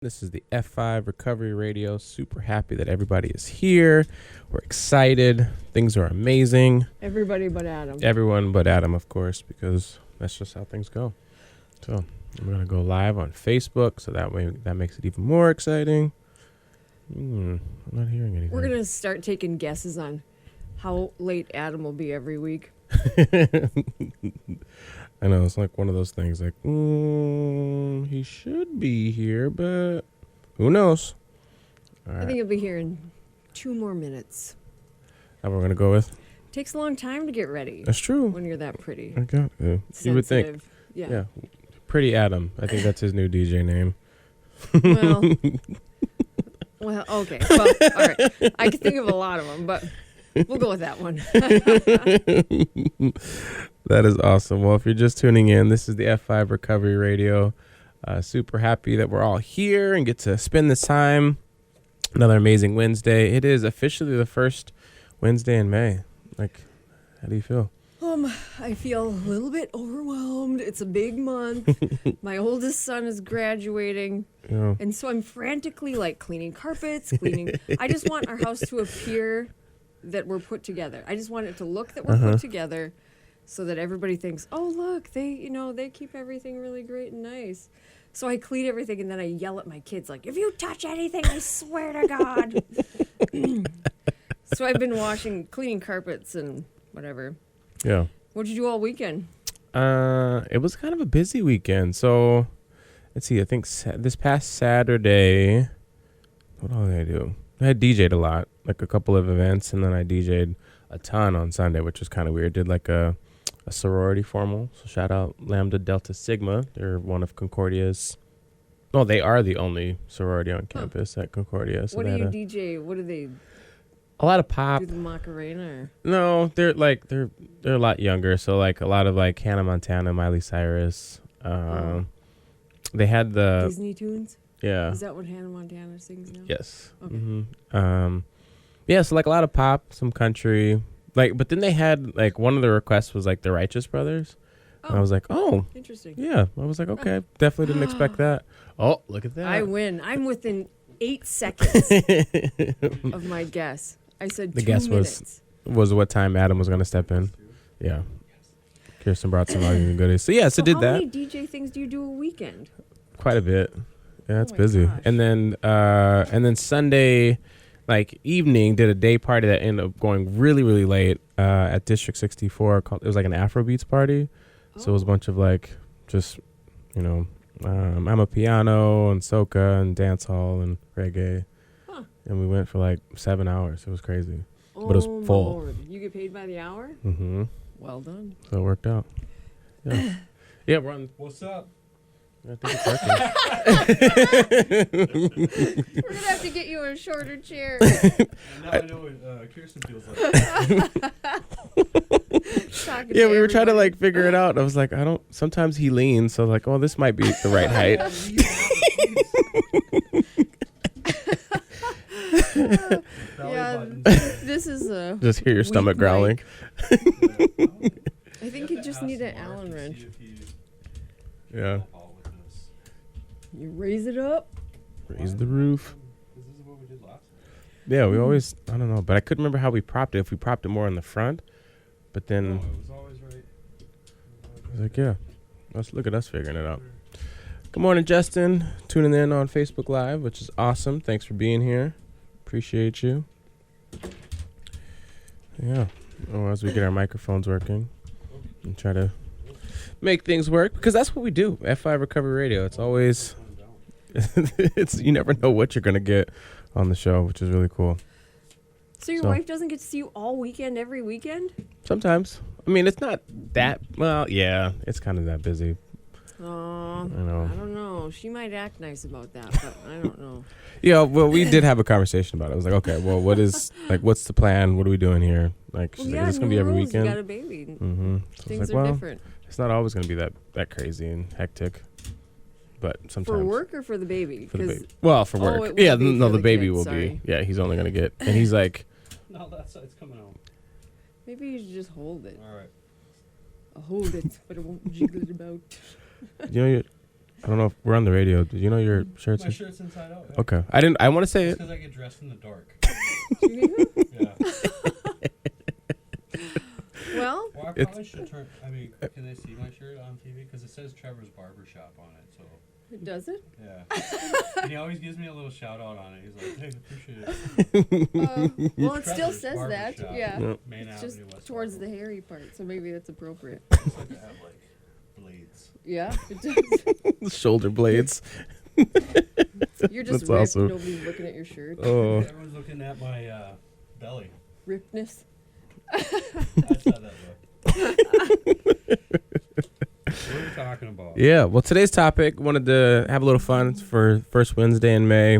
This is the F5 Recovery Radio. Super happy that everybody is here. We're excited. Things are amazing. Everybody but Adam. Everyone but Adam, of course, because that's just how things go. So we're going to go live on Facebook, so that way that makes it even more exciting. I'm not hearing anything. We're going to start taking guesses on how late Adam will be every week. I know, it's like one of those things like, he should be here, but who knows? All right. I think he'll be here in 2 more minutes. That we're going to go with? Takes a long time to get ready. That's true. When you're that pretty. Okay. Yeah. You would think. Yeah. Pretty Adam. I think that's his new DJ name. Well, okay. Well, all right. I can think of a lot of them, but we'll go with that one. That is awesome. Well, if you're just tuning in, this is the F5 Recovery Radio. Super happy that we're all here and get to spend this time. Another amazing Wednesday. It is officially the first Wednesday in May. Like, how do you feel? I feel a little bit overwhelmed. It's a big month. My oldest son is graduating. Yeah. And so I'm frantically like cleaning carpets, I just want our house to appear that we're put together. I just want it to look that we're put together so that everybody thinks, oh, look, they keep everything really great and nice. So I clean everything and then I yell at my kids like, if you touch anything, I swear to God. So I've been cleaning carpets and whatever. Yeah. What'd you do all weekend? It was kind of a busy weekend. So, let's see. I think this past Saturday, what all did I do? I had DJ'd a lot, like a couple of events, and then I DJ'd a ton on Sunday, which was kind of weird. Did like a sorority formal. So shout out Lambda Delta Sigma. They're one of Concordia's. No, they are the only sorority on campus at Concordia. So what do you DJ? What do they? A lot of pop. Do the Macarena? Or? No, they're a lot younger. So like a lot of like Hannah Montana, Miley Cyrus. They had the Disney tunes. Yeah. Is that what Hannah Montana sings now? Yes. Okay. Mm-hmm. Yeah. So like a lot of pop, some country. Like, but then they had like one of the requests was like the Righteous Brothers. And I was like, oh, interesting. Yeah. I was like, okay, definitely didn't expect that. Oh, look at that. I win. I'm within 8 seconds of my guess. I said the 2 guess minutes. was what time Adam was going to step in. Yeah. Kirsten brought some goodies. So yeah, so did that. How many DJ things do you do a weekend? Quite a bit. Yeah, it's my busy. gosh. And then Sunday, like evening, did a day party that ended up going really, really late at District 64. It was like an Afrobeats party. So it was a bunch of like just, I'm a piano and soca and dance hall and reggae. Huh. And we went for like 7 hours. It was crazy. But it was full. Lord. You get paid by the hour? Mm-hmm. Well done. So it worked out. Yeah. Yeah, we're on. What's up? I think it's working. We're going to have to get you a shorter chair. Now I know what Kirsten feels like. Yeah, we were trying to like figure it out. I was like, sometimes he leans. So I was like, oh, this might be the right height. Yeah, this is a. Just hear your stomach growling. I think you just need an Allen wrench. Yeah. You raise it up. Raise the roof. This is what we did last time. Yeah, we always, I don't know, but I couldn't remember how we propped it. If we propped it more in the front, but then. Oh, it was always right. I was like, yeah, let's look at us figuring it out. Good morning, Justin. Tuning in on Facebook Live, which is awesome. Thanks for being here. Appreciate you. Yeah. Oh, as we get our microphones working and try to make things work, because that's what we do. F5 Recovery Radio. It's always, you never know what you're going to get on the show, which is really cool. So your wife doesn't get to see you all weekend, every weekend? Sometimes. I mean, it's not that, well, yeah, it's kind of that busy. Oh, I know. I don't know. She might act nice about that, but I don't know. Yeah, well, we did have a conversation about it. I was like, okay, well, what's the plan? What are we doing here? Like, she's like, is this going to be every weekend? You got a baby. Mm-hmm. So Things are different. It's not always going to be that crazy and hectic, but sometimes. For work or for the baby? For the baby. Well, for work. Yeah, no, the baby will be. Yeah, he's only going to get, and he's like. No, that side's coming out. Maybe you should just hold it. All right. I'll hold it, but it won't jiggle it about. You know, I don't know if we're on the radio. Did you know your shirt's? My shirt's inside out. Yeah. Okay. I didn't. I want to say It's it. because I get dressed in the dark. Yeah. Well, Well, I probably should turn. I mean, can they see my shirt on TV? Because it says Trevor's Barbershop on it. So. does it? Yeah. And he always gives me a little shout out on it. He's like, "Hey, appreciate it." Well, it still Trevor's says that. Barbershop, Yeah. Yep. Main It's Avenue, just West towards the Fargo. hairy part, so maybe that's appropriate. It's like to have like blades. Yeah, it does. Shoulder blades. You're just That's ripped. awesome. Nobody's looking at your shirt. Oh. Everyone's looking at my belly. Rippedness. I saw that though. What are we talking about? Yeah. Well, today's topic, wanted to have a little fun for first Wednesday in May.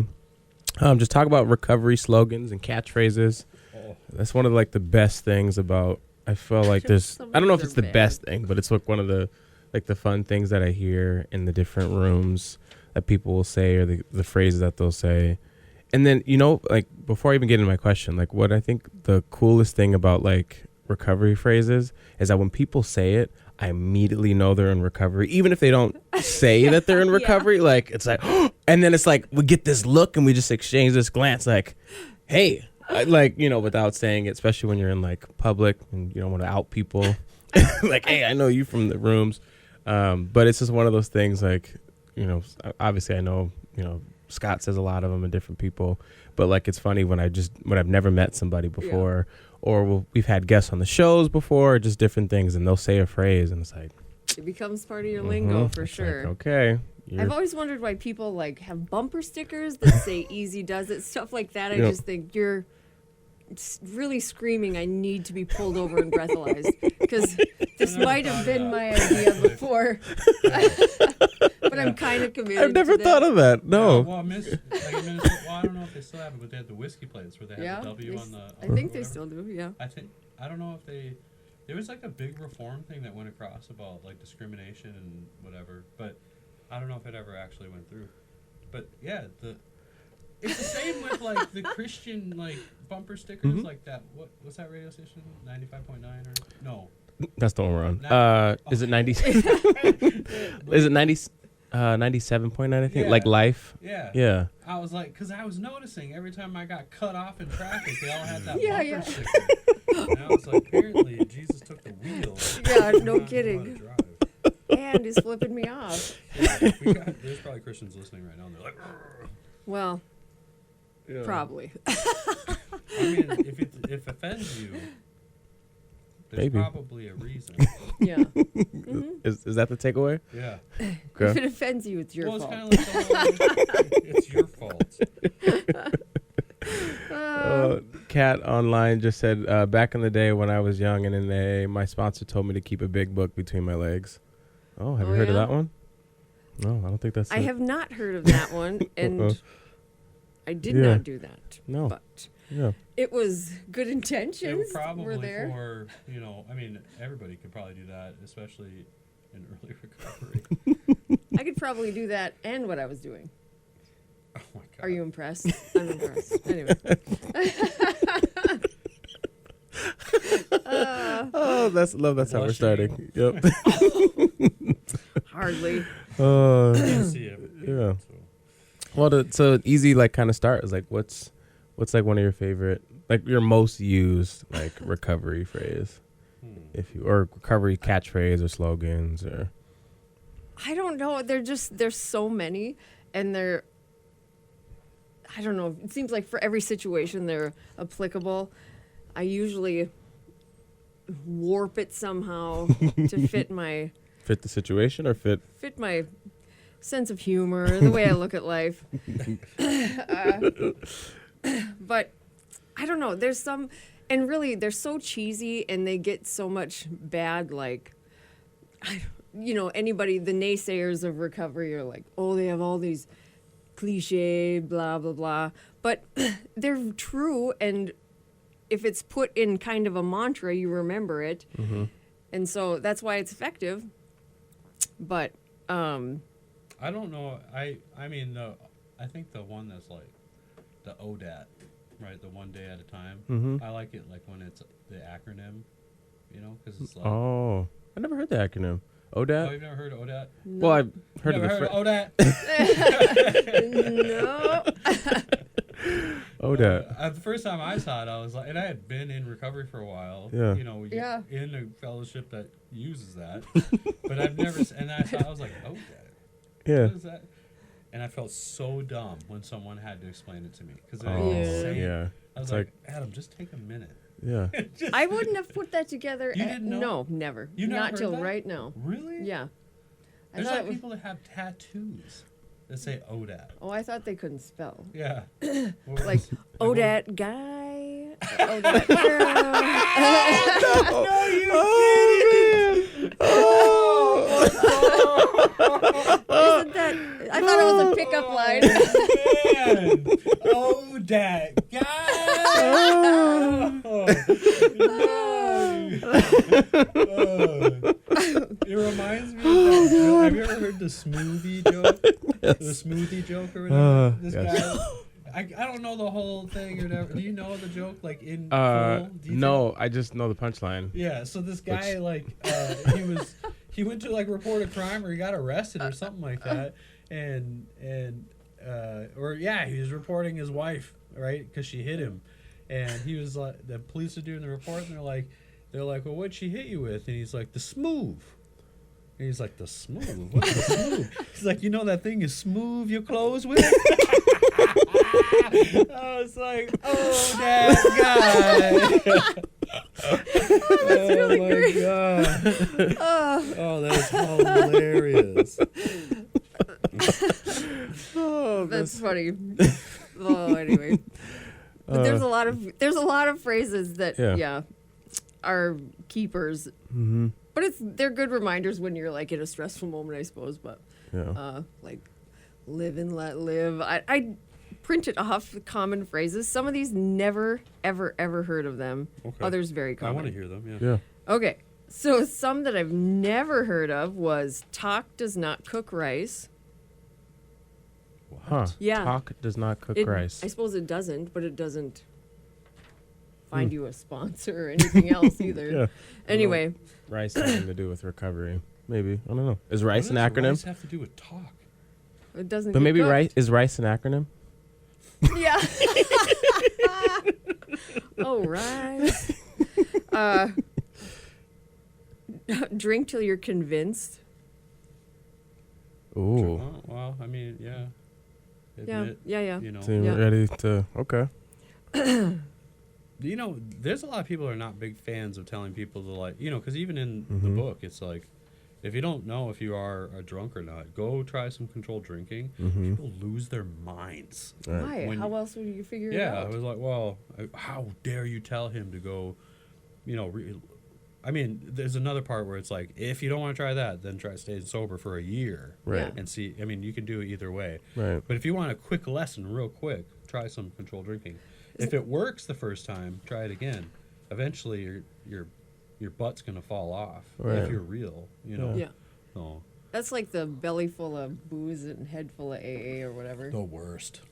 Just talk about recovery slogans and catchphrases. Oh, That's one of like the best things about. I feel like there's. Some I don't know of if these it's the are bad. best thing, but it's like one of the fun things that I hear in the different rooms that people will say, or the phrases that they'll say. And then, like before I even get into my question, like what I think the coolest thing about like recovery phrases is that when people say it, I immediately know they're in recovery, even if they don't say that they're in Yeah. recovery. Like it's like, and then it's like we get this look and we just exchange this glance, like, hey, without saying it, especially when you're in like public and you don't want to out people. Like, hey, I know you from the rooms, but it's just one of those things. Like, obviously I know, Scott says a lot of them and different people, but like it's funny when I've never met somebody before, or we've had guests on the shows before, or just different things, and they'll say a phrase, and it's like It becomes part of your lingo for it's sure. like, okay, I've always wondered why people like have bumper stickers that say "Easy Does It," stuff like that. I Yep. just think you're really screaming, "I need to be pulled over and breathalyzed," because this might have been my idea before. But I'm kind of committed. I've never to thought of that. No. Well, in Minnesota, I don't know if they still have it, but they had the whiskey plates where they had Yeah, the W on the. I think they whatever. still do. Yeah. I don't know if they. There was like a big reform thing that went across about like discrimination and whatever, but I don't know if it ever actually went through. But yeah, it's the same with like the Christian like bumper stickers, Mhm. like that. What's that radio station? 95.9 or no? That's the one we're on. Is it 90? Is Is it 90? 97.9, I think. Yeah. Like Life. Yeah. Yeah. I was like, because I was noticing every time I got cut off in traffic, they all had that Yeah, bumper yeah. sticker. And I was like, apparently Jesus took the wheel. Yeah, no I don't know how to kidding. drive. And he's flipping me off. Yeah, there's probably Christians listening right now, and they're like, "Rrr." Well, Yeah. probably. I mean, if it offends you, there's Maybe. probably a reason. Yeah. Is that the takeaway? Yeah. If Okay. it offends you, it's your Well, it's fault. kind of like the whole, it's your fault. Kat online just said, back in the day when I was young and in AA, my sponsor told me to keep a big book between my legs. Oh, have you Oh, heard of yeah? that one? No, I don't think that's I it. have not heard of that one, and I did Yeah. not do that. No. But Yeah. it was good It intentions was probably were there. for, I mean, everybody could probably do that, especially in early recovery. I could probably do that and what I was doing. Oh my God. Are you impressed? I'm impressed. Anyway. Oh, that's how we're Blushing. starting. Yep. Hardly. Can't see it, but, Yeah. so. Well, so easy like kind of start is like what's like one of your favorite, like your most used like recovery phrase, or recovery catchphrase or slogans or. I don't know. There's so many, and I don't know. It seems like for every situation they're applicable. I usually warp it somehow to fit my situation or fit. sense of humor, the way I look at life. But I don't know. There's some, and really they're so cheesy, and they get so much bad. Like, anybody, the naysayers of recovery are like, oh, they have all these cliche, blah, blah, blah. But they're true, and if it's put in kind of a mantra, you remember it. Mm-hmm. And so that's why it's effective. But, I don't know. I mean, I think the one that's like the ODAT, right? The one day at a time. Mm-hmm. I like it like when it's the acronym, because it's like. Oh, I never heard the acronym. Oh, Odat? you've never heard of Odat? No. Well, I've heard of Never the heard of Odat? No. Odat. The first time I saw it, I was like, and I had been in recovery for a while. Yeah. You know, Yeah. in a fellowship that uses that, but I've never. And I thought I was like, Odat. Yeah. What is that? And I felt so dumb when someone had to explain it to me because I Oh, was saying, yeah. I was It's like, Adam, just take a minute. Yeah. I wouldn't have put that together. You didn't know? No, never. You never Not heard till that? right now. Really? Yeah. I There's thought like it was, people that have tattoos that say Odat. oh, I thought they couldn't spell. Yeah. Like, oh, that guy. Oh, that girl. No, you didn't. Isn't that? I thought it was a pickup line. Man. Oh, that guy. It reminds me of that joke. Have you ever heard the smoothie joke? Yes. The smoothie joke or whatever? This yes. guy. I don't know the whole thing or whatever. Do you know the joke like in full detail? No, I just know the punchline. Yeah, so this guy he went to like report a crime or he got arrested or something like that, and he was reporting his wife, right, because she hit him, and he was like, the police are doing the report and they're like, well, what'd she hit you with? And he's like, the smooth. And he's like, the smooth? What's the smooth? He's like, you know that thing you smooth your clothes with? I was like, oh, that guy. That's really my great. God. Oh, that is hilarious. Oh, That's funny. Oh, anyway. But there's a lot of phrases that are keepers. Mm-hmm. But they're good reminders when you're like in a stressful moment, I suppose. But like live and let live. I printed off common phrases. Some of these never, ever, ever heard of them. Okay. Others very common. I want to hear them, Yeah. Okay. So some that I've never heard of was talk does not cook rice. Huh. Yeah. Talk does not cook rice. I suppose it doesn't, but it doesn't find you a sponsor or anything else either. Yeah. Anyway. Rice has something to do with recovery. Maybe. I don't know. Is rice What an does acronym? rice have to do with talk? It doesn't But get maybe cooked. is rice an acronym? Yeah. Oh, rice. Drink till you're convinced. Ooh. Oh, well, I mean, yeah. Yeah. You know, So you're Yeah. ready to... Okay. you know, there's a lot of people who are not big fans of telling people to, like, you know, because even in the Mhm. book, it's like, if you don't know if you are a drunk or not, go try some controlled drinking. Mm-hmm. People lose their minds. Right. Why? When How you- else would you figure it Yeah, I out? was like, well, how dare you tell him to go, you know, I mean, there's another part where it's like, if you don't want to try that, then try staying sober for a year. Right. Yeah. And see, I mean, you can do it either way. Right. But if you want a quick lesson real quick, try some controlled drinking. If it works the first time, try it again. Eventually, your butt's going to fall off Right. if you're real, you know. Yeah. So, That's like the belly full of booze and head full of AA or whatever. the worst.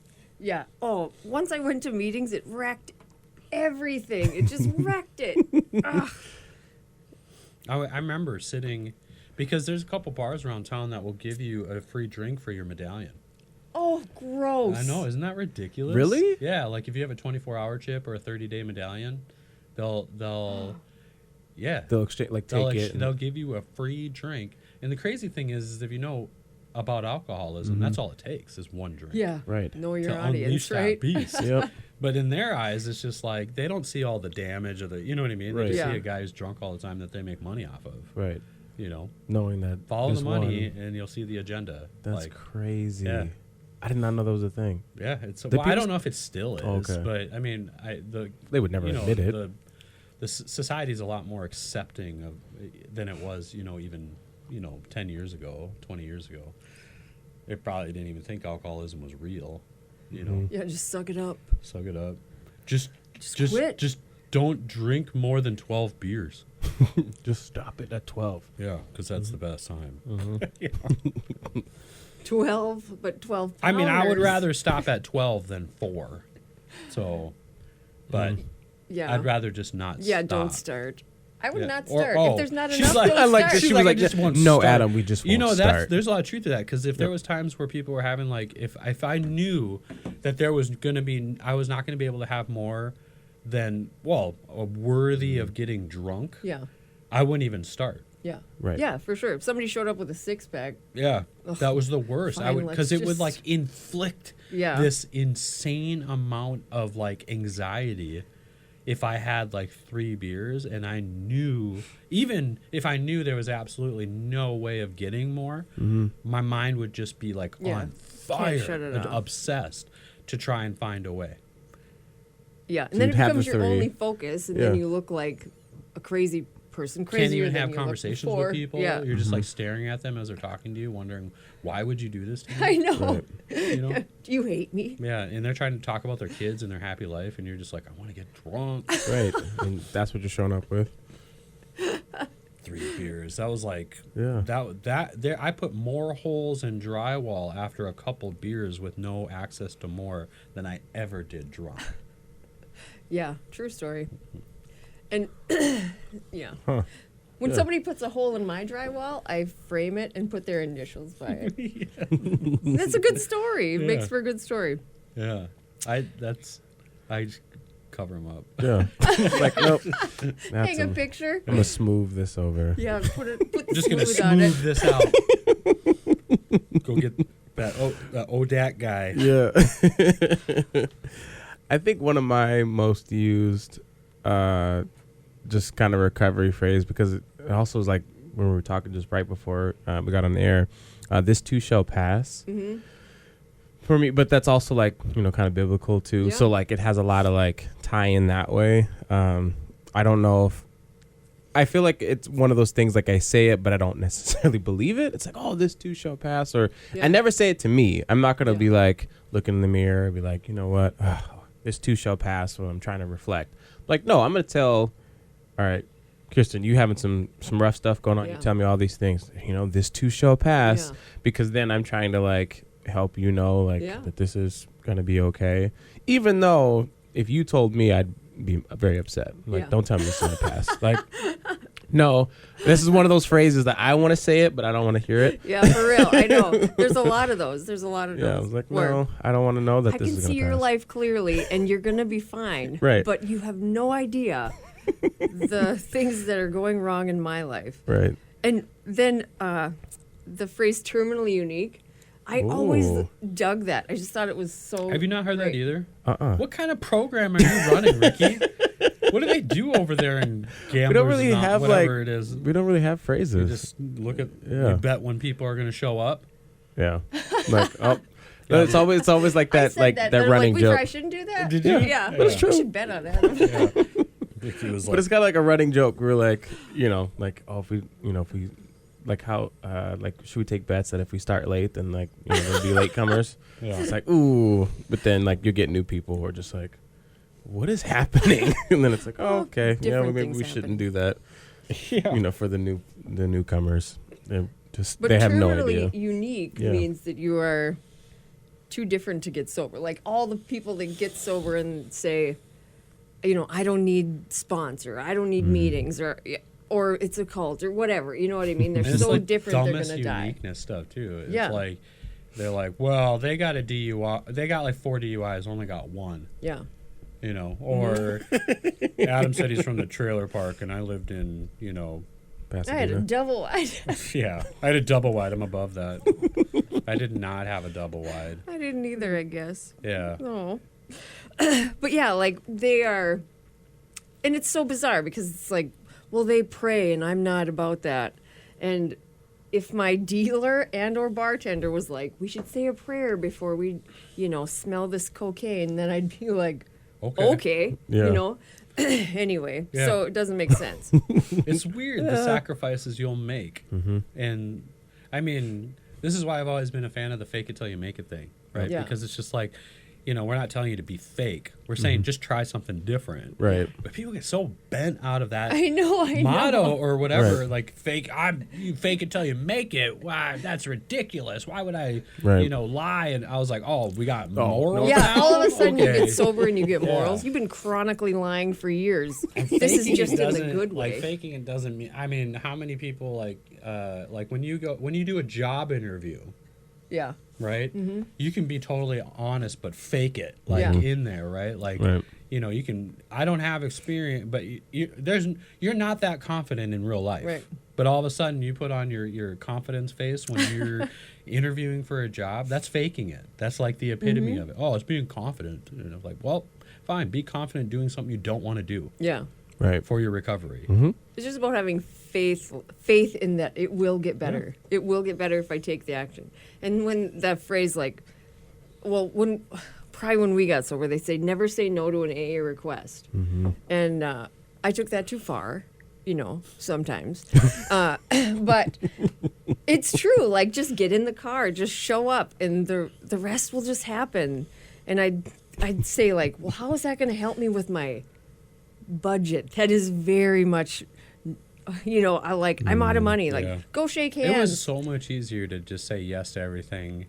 Yeah. Oh, once I went to meetings, it wrecked everything. It just wrecked it. Ugh. I remember sitting, because there's a couple bars around town that will give you a free drink for your medallion. Oh, gross. I know, isn't that ridiculous? Really? Yeah, like if you have a 24-hour chip or a 30-day medallion, they'll They'll exchange, like, they'll take it. they'll give you a free drink. And the crazy thing is if you know about alcoholism, that's all it takes is one drink. Yeah. Right. Know To your unleash audience, that right? beast. Yep. But in their eyes, it's just like they don't see all the damage of the, you know what I mean? They Right. just Yeah. see a guy who's drunk all the time that they make money off of. Right. You know, Knowing that follow this the money one- and you'll see the agenda. That's like, crazy. yeah. I did not know that was a thing. yeah, it's. The Well, I people- don't know if it still is, Okay. but I mean, They would never you know, admit it. the society's a lot more accepting of than it was, you know, even 10 years ago, 20 years ago. It probably didn't even think alcoholism was real. You know, Yeah, just suck it up. suck it up. Just quit. Just don't drink more than 12 beers. Just stop it at 12. Yeah, because that's the best time. 12, but 12 I mean, I would pounders. rather stop at 12 than 4. So, but Yeah. I'd rather just not Yeah, stop. don't start. I would Yeah. not Or- start. oh, If there's not she's enough, like- don't I like start. that she She's was like, like, I just won't no, start. Adam, we just won't You know, start. there's a lot of truth to that, because if there was times where people were having like, if I knew that there was gonna be, I was not gonna be able to have more than worthy of getting drunk, Yeah. I wouldn't even start. Yeah. Right. Yeah, for sure. If somebody showed up with a 6-pack, Yeah, that was the worst. I fine, would, let's because it would just- like inflict Yeah. this insane amount of like anxiety. If I had like 3 beers and I knew, even if I knew there was absolutely no way of getting more, my mind would just be like Yeah. on fire shut it and off. obsessed to try and find a way. yeah. And So then you'd it have becomes the your 3. only focus, and Yeah. then you look like a crazy person, Can't crazier even than have you looked conversations before. with people. Yeah. You're just like staring at them as they're talking to you, wondering, why would you do this to me? I know. Right. You know? Do you hate me? Yeah, and they're trying to talk about their kids and their happy life, and you're just like, I want to get drunk. Right. And that's what you're showing up with. 3 beers. That was like, Yeah. I put more holes in drywall after a couple beers with no access to more than I ever did drunk. Yeah, true story. And yeah. Huh. When Yeah. somebody puts a hole in my drywall, I frame it and put their initials by it. That's a good story. It makes Yeah. for a good story. Yeah, I just cover them up. Yeah. Like, nope. That's Hang a picture. I'm going to smooth this over. Yeah, put the Just gonna smooth on it. smooth this out. Go get that ODAC guy. Yeah. I think one of my most used just kind of recovery phrase, because it also was like when we were talking just right before we got on the air, this too shall pass. Mm-hmm. For me, but that's also like, you know, kind of biblical too. Yeah. So like it has a lot of like tie in that way. I don't know if I feel like it's one of those things, like I say it, but I don't necessarily believe it. It's like, oh, this too shall pass. Or Yeah. I never say it to me. I'm not going to Yeah. be like looking in the mirror and be like, you know what? This too shall pass when I'm trying to reflect. Like, no, I'm going to tell, all right, Kirsten, you having some rough stuff going on. Yeah. You tell me all these things, you know, this too shall pass, Yeah. because then I'm trying to like help you know, like Yeah. that this is going to be okay. Even though if you told me, I'd be very upset. Like, Yeah. don't tell me it's going to pass. Like, no, this is one of those phrases that I want to say it, but I don't want to hear it. Yeah, for real. I know. There's a lot of those. There's a lot of those. Yeah, I was like, where no, I don't want to know that I this can is see going to your pass. life clearly, and you're gonna be fine. Right. But you have no idea the things that are going wrong in my life. Right. And then the phrase "terminally unique," I always Ooh. dug that. I just thought it was so. Have you not heard that great. either? What What kind of program are you running, Ricky? What do they do over there in Gamblers? We don't really Not- have whatever like it is. we don't really have You phrases. just look at. Yeah. You bet when people are going to show up. Yeah. Like, oh, no, it's always like I that, said like that, that and running I'm like, joke. I shouldn't do that. Did you? Yeah, But it's true. We should bet on that. Yeah. Ricky was But like, it's kind of like a running joke. We're like, you know, like, oh, if we like how like should we take bets that if we start late, then like, you know, there'll be latecomers. yeah. It's like, ooh, but then like you get new people who are just like, what is happening? And then it's like, oh, Well, okay, yeah, different maybe things we happen. shouldn't do that. yeah. You know, for the newcomers, they just But they have no terminally idea. unique Yeah. means that you are too different to get sober. Like all the people that get sober and say, you know, I don't need sponsor, I don't Mm-hmm. need meetings, or it's a cult or whatever. You know what I mean? They're And it's so like different. They're dumbest gonna die. uniqueness stuff too. It's Yeah. like they're like, well, they got a DUI. They got like 4 DUIs, only got 1. Yeah. You know, or Adam said he's from the trailer park, and I lived in, you know, I had a Pasadena. double. I yeah, I had a double wide. I'm above that. I did not have a double wide. didn't either. I guess. Yeah. No. But yeah, like they are, and it's so bizarre because it's like, well, they pray, and I'm not about that. And if my dealer and or bartender was like, we should say a prayer before we, you know, smell this cocaine, then I'd be like, okay, Yeah. you know. Anyway, Yeah. so it doesn't make sense. It's weird the sacrifices you'll make, and I mean, this is why I've always been a fan of the fake it till you make it thing, right? Yeah. Because it's just like we're not telling you to be fake. We're saying just try something different. Right. But people get so bent out of that I know. motto or whatever, Right. like you fake it till you make it. Why? That's ridiculous. Why would I, Right. lie? And I was like, oh, we got morals. Yeah, now? all of a sudden you Okay. get sober and you get morals. Yeah. You've been chronically lying for years. And This is faking just it in the doesn't- good way. Like faking it doesn't mean. I mean, how many people like when you do a job interview, Yeah. right? You can be totally honest, but fake it Yeah. in there, right? Like, Right. you can. I don't have experience, but you're not that confident in real life, Right. But all of a sudden, you put on your confidence face when you're interviewing for a job. That's faking it. That's like the epitome of it. Oh, it's being confident. And I'm like, well, fine. Be confident doing something you don't want to do Yeah. Right. for your recovery. It's just about having faith in that it will get better. It will get better if I take the action. And when that phrase probably when we got sober, they say never say no to an AA request. And I took that too far, sometimes. But it's true. Like, just get in the car, just show up, and the rest will just happen. And I'd say, like, well, how is that going to help me with my budget? That is very much, I'm out of money. Like, Yeah. go shake It was hands. so much easier to just say yes to everything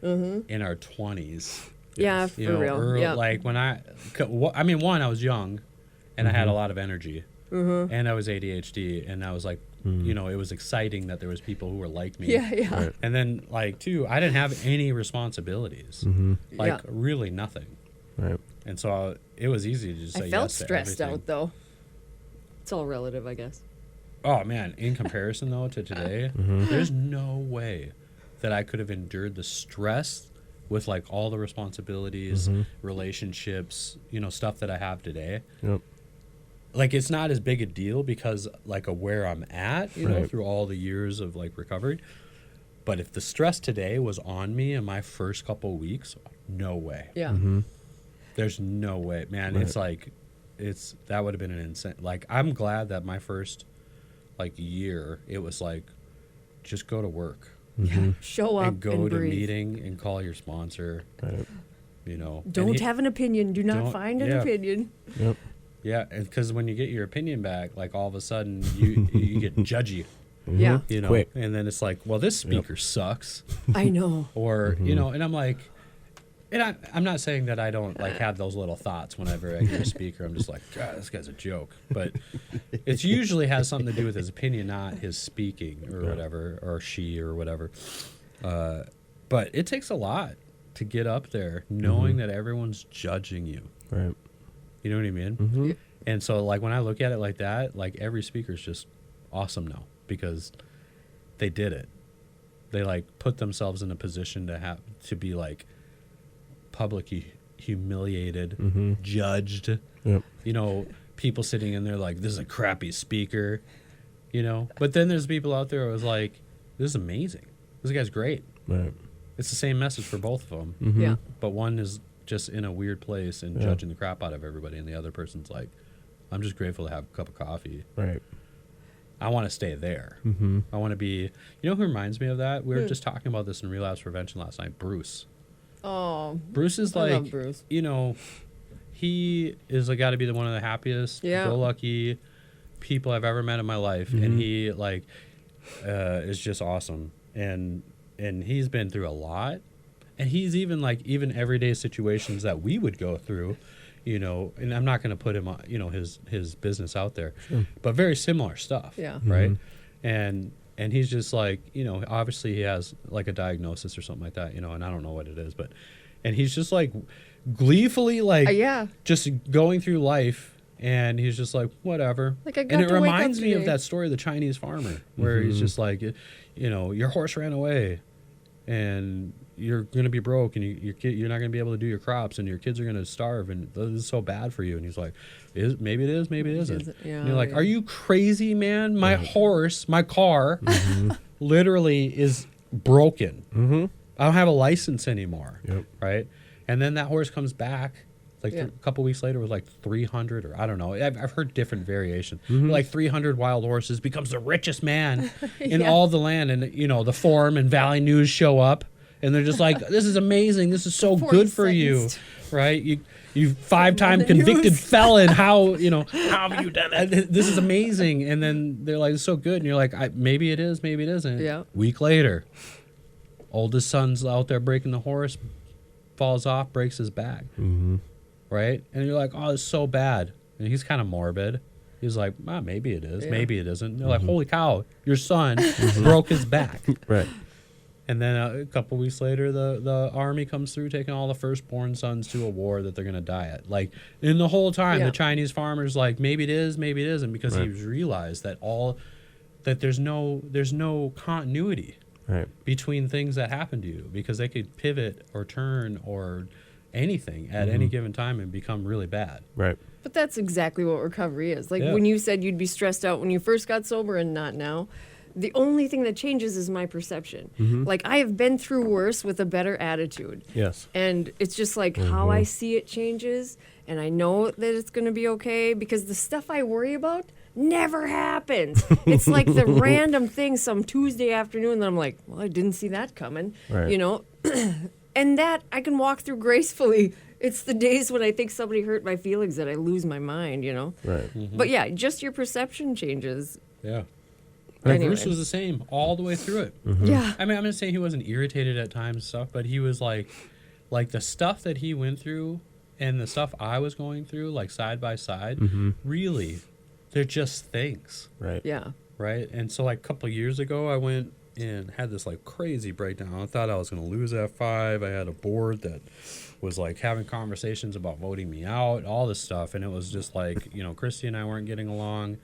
in our 20s. Yeah, for real. Yeah. Like when I was young and I had a lot of energy and I was ADHD and I was like, it was exciting that there was people who were like me. Yeah, yeah. Right. And then like, too, I didn't have any responsibilities, like Yeah. really nothing. Right. And so it was easy to just say I felt yes to stressed everything. out, though. It's all relative, I guess. Oh man, in comparison though to today, there's no way that I could have endured the stress with like all the responsibilities, relationships, stuff that I have today. Yep. Like it's not as big a deal because like of where I'm at, Right. through all the years of like recovery. But if the stress today was on me in my first couple of weeks, no way. Yeah. There's no way, man. Right. It's like, that would have been an insane. Like, I'm glad that my first, like, year, it was like, just go to work Yeah. Show up and go to breathe. meeting and call your sponsor. Right. Don't have an opinion. Do not don't- find an yeah. opinion. Yep. Yeah, because when you get your opinion back, like all of a sudden you get judgy, Yeah. Quick. and then it's like, well, this speaker sucks, I know. or and I'm like. And I'm not saying that I don't like have those little thoughts whenever I hear a speaker. I'm just like, God, this guy's a joke. But it usually has something to do with his opinion, not his speaking or whatever, or she or whatever. But it takes a lot to get up there knowing that everyone's judging you. Right. You know what I mean? And so like when I look at it like that, like every speaker's just awesome now because they did it. They like put themselves in a position to be like publicly humiliated, judged. Yep. People sitting in there like, this is a crappy speaker, But then there's people out there who was like, this is amazing. This guy's great. Right. It's the same message for both of them. Yeah. But one is just in a weird place and judging the crap out of everybody, and the other person's like, I'm just grateful to have a cup of coffee. Right. I want to stay there. Mm-hmm. I want to be... who reminds me of that? We were just talking about this in relapse prevention last night. Bruce. Oh, Bruce is I like, love Bruce. he is got to be one of the happiest, go-lucky people I've ever met in my life, and he is just awesome, and he's been through a lot, and he's even everyday situations that we would go through, and I'm not going to put him on, his business out there, but very similar stuff, Yeah. right, and he's just like, obviously he has like a diagnosis or something like that, and I don't know what it is, and he's just like gleefully like Yeah. just going through life, and he's just like, whatever. Like, I got and it to wake up reminds me of today. that story of the Chinese farmer where he's just like, your horse ran away and you're going to be broke and you're not going to be able to do your crops and your kids are going to starve and this is so bad for you. And he's like, maybe it is, maybe it isn't. Yeah, And you're like, yeah. are you crazy, man? My horse, my car literally is broken. I don't have a license anymore. Yep. Right. And then that horse comes back like Yeah. a couple weeks later with like 300 or I don't know. I've heard different variations. Like 300 wild horses, becomes the richest man in Yeah. all the land. And, the Forum and Valley News show up and they're just like, "This is amazing. This is so 40 good for seconds. you, right? You 5-time the convicted news. felon. How have you done it? This is amazing." And then they're like, "It's so good," and you're like, "Maybe it is, maybe it isn't." Yeah. Week later, oldest son's out there breaking the horse, falls off, breaks his back, right? And you're like, "Oh, it's so bad." And he's kind of morbid. He's like, "Maybe it is, maybe it isn't." And they're like, "Holy cow, your son broke his back." Right. And then a couple weeks later, the army comes through, taking all the firstborn sons to a war that they're going to die at. Like, in the whole time, the Chinese farmer's like, maybe it is, maybe it isn't, because he's realized that there's no continuity between things that happen to you, because they could pivot or turn or anything at any given time and become really bad. Right. But that's exactly what recovery is. Like when you said you'd be stressed out when you first got sober and not now, the only thing that changes is my perception. Like, I have been through worse with a better attitude. Yes. And it's just like how I see it changes, and I know that it's going to be okay, because the stuff I worry about never happens. It's like the random thing some Tuesday afternoon that I'm like, well, I didn't see that coming, Right. you know? And that I can walk through gracefully. It's the days when I think somebody hurt my feelings that I lose my mind, you know? Right. But yeah, just your perception changes. Yeah. Anyway. Bruce was the same all the way through it. Yeah. I mean, I'm not saying he wasn't irritated at times and stuff, but he was like the stuff that he went through and the stuff I was going through, like side by side, really, they're just things, Right. Yeah. right? And so, like, a couple of years ago, I went and had this like crazy breakdown. I thought I was going to lose F5. I had a board that was like having conversations about voting me out, all this stuff, and it was just like, Christy and I weren't getting along.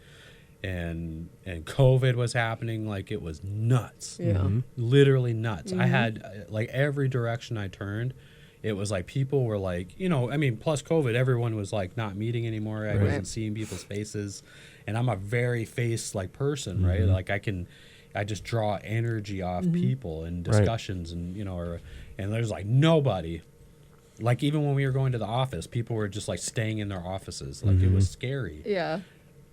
And COVID was happening, like, it was nuts. Yeah. Literally nuts. I had, like, every direction I turned, it was like people were like, plus COVID, everyone was like not meeting anymore. I wasn't seeing people's faces. And I'm a very face like person, right? Like, I just draw energy off people and discussions and, and there's like nobody. Like, even when we were going to the office, people were just like staying in their offices. Like, it was scary. Yeah.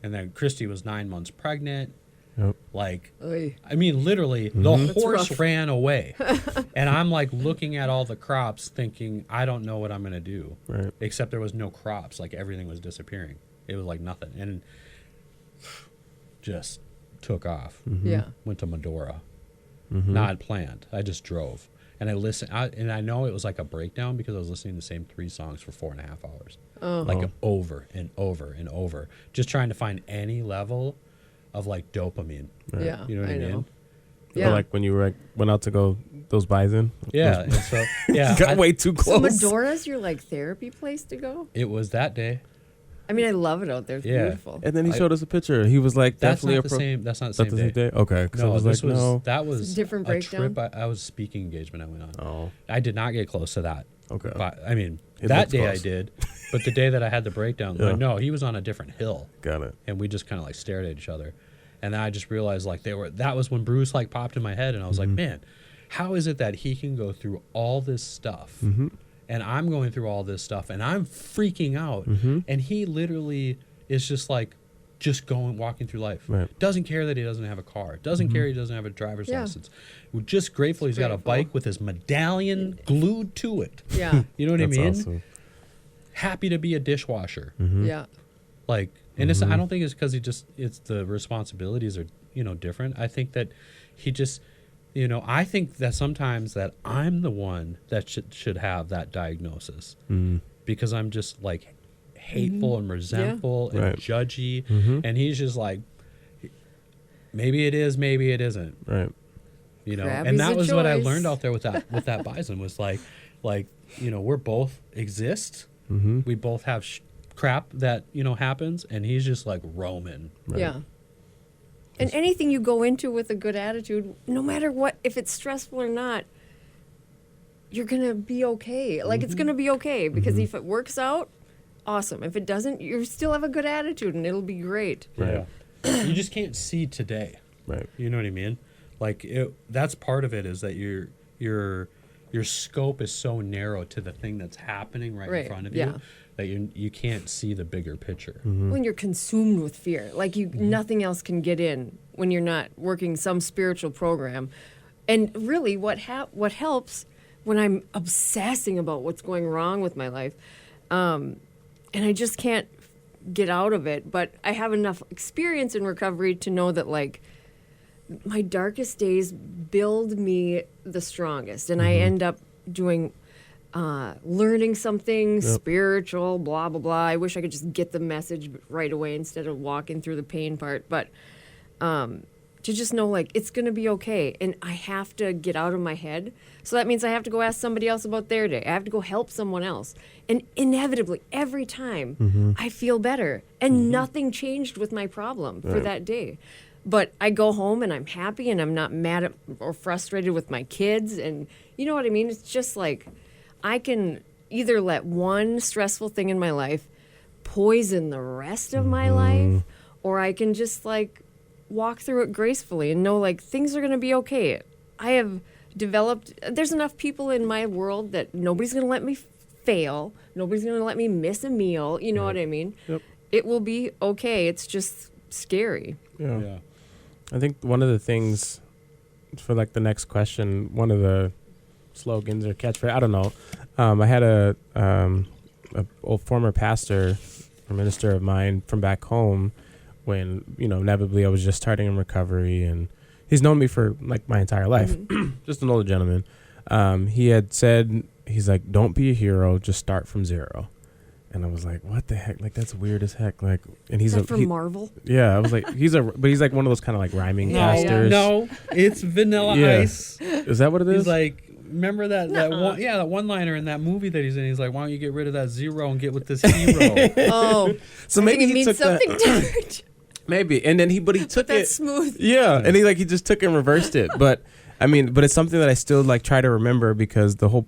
And then Christy was 9 months pregnant. Yep. Like, Oy. I mean, literally, the horse rough. ran away. And I'm like looking at all the crops thinking, I don't know what I'm going to do. Right. Except there was no crops. Like, everything was disappearing. It was like nothing. And just took off. Yeah. Went to Medora. Not planned. I just drove. And I listened. And I know it was like a breakdown because I was listening to the same 3 songs for 4.5 hours. Like over and over and over, just trying to find any level of like dopamine. Right. Yeah. You know what I mean? Yeah. Or like when you went out to go those bison. Yeah. And so Got way too So close. Medora's your like therapy place to go? it was that day. I mean, I love it out there. It's beautiful. And then he showed us a picture. He was like, That's definitely not the same. That's not the That's same the same day. day. Okay. Because No, I was this like, was no. that was It's a different breakdown? trip. I was speaking engagement. I went on. Oh. I did not get close to that. Okay. But I mean, It that looks day close. I did, but the day that I had the breakdown, Yeah. no, he was on a different hill, Got it. and we just kind of like stared at each other, and then I just realized like that was when Bruce like popped in my head, and I was like, man, how is it that he can go through all this stuff, and I'm going through all this stuff, and I'm freaking out, and he literally is just like, walking through life. Right. Doesn't care that he doesn't have a car. Doesn't care he doesn't have a driver's Yeah. license. We're just grateful he's got a Grateful. bike with his medallion glued to it. Yeah. You know what That's I mean? awesome. Happy to be a dishwasher. Yeah. Like, and it's, I don't think it's because it's the responsibilities are, different. I think that he just, I think that sometimes that I'm the one that should have that diagnosis because I'm just like hateful and resentful and Right. judgy. And he's just like, maybe it is, maybe it isn't. Right. Crab And is that a was what I choice. learned out there with that bison was like, we're both exist. We both have crap that, happens. And he's just like roaming. Right. Yeah. And anything you go into with a good attitude, no matter what, if it's stressful or not, you're going to be okay. Like, it's going to be okay because if it works out, awesome. If it doesn't, you still have a good attitude and it'll be great. Right. Yeah. You just can't see today. Right. You know what I mean? Like that's part of it is that your scope is so narrow to the thing that's happening right in front of yeah. you that you can't see the bigger picture. When you're consumed with fear, like nothing else can get in when you're not working some spiritual program. And really what helps when I'm obsessing about what's going wrong with my life. And I just can't get out of it. But I have enough experience in recovery to know that, like, my darkest days build me the strongest. And I end up doing, learning something spiritual, blah, blah, blah. I wish I could just get the message right away instead of walking through the pain part. But to just know, like, it's going to be okay. And I have to get out of my head. So that means I have to go ask somebody else about their day. I have to go help someone else. And inevitably, every time, I feel better. And nothing changed with my problem for that day. But I go home and I'm happy and I'm not mad at or frustrated with my kids. And you know what I mean? It's just like I can either let one stressful thing in my life poison the rest of my life, or I can just like walk through it gracefully and know like things are going to be okay. I have developed, there's enough people in my world that nobody's going to let me fail. Nobody's going to let me miss a meal. You know what I mean? Yep. It will be okay. It's just scary. Yeah. I think one of the things for like the next question, one of the slogans or catchphrase, I don't know. I had a old former pastor or minister of mine from back home when, you know, inevitably I was just starting in recovery, and he's known me for like my entire life. Just an older gentleman. He had said, he's like, don't be a hero, just start from zero. And I was like, what the heck? Like, that's weird as heck. Like, and he's from Marvel. Yeah, I was like, but he's like one of those kind of like rhyming pastors. No, it's Vanilla Ice. Is that what it is? He's like, remember that one-liner in that movie that he's in? He's like, why don't you get rid of that zero and get with this hero? Oh, so maybe he means took something different. Maybe, and then he took That's it smooth. Yeah, and he just took it and reversed it. But I mean, but it's something that I still like try to remember, because the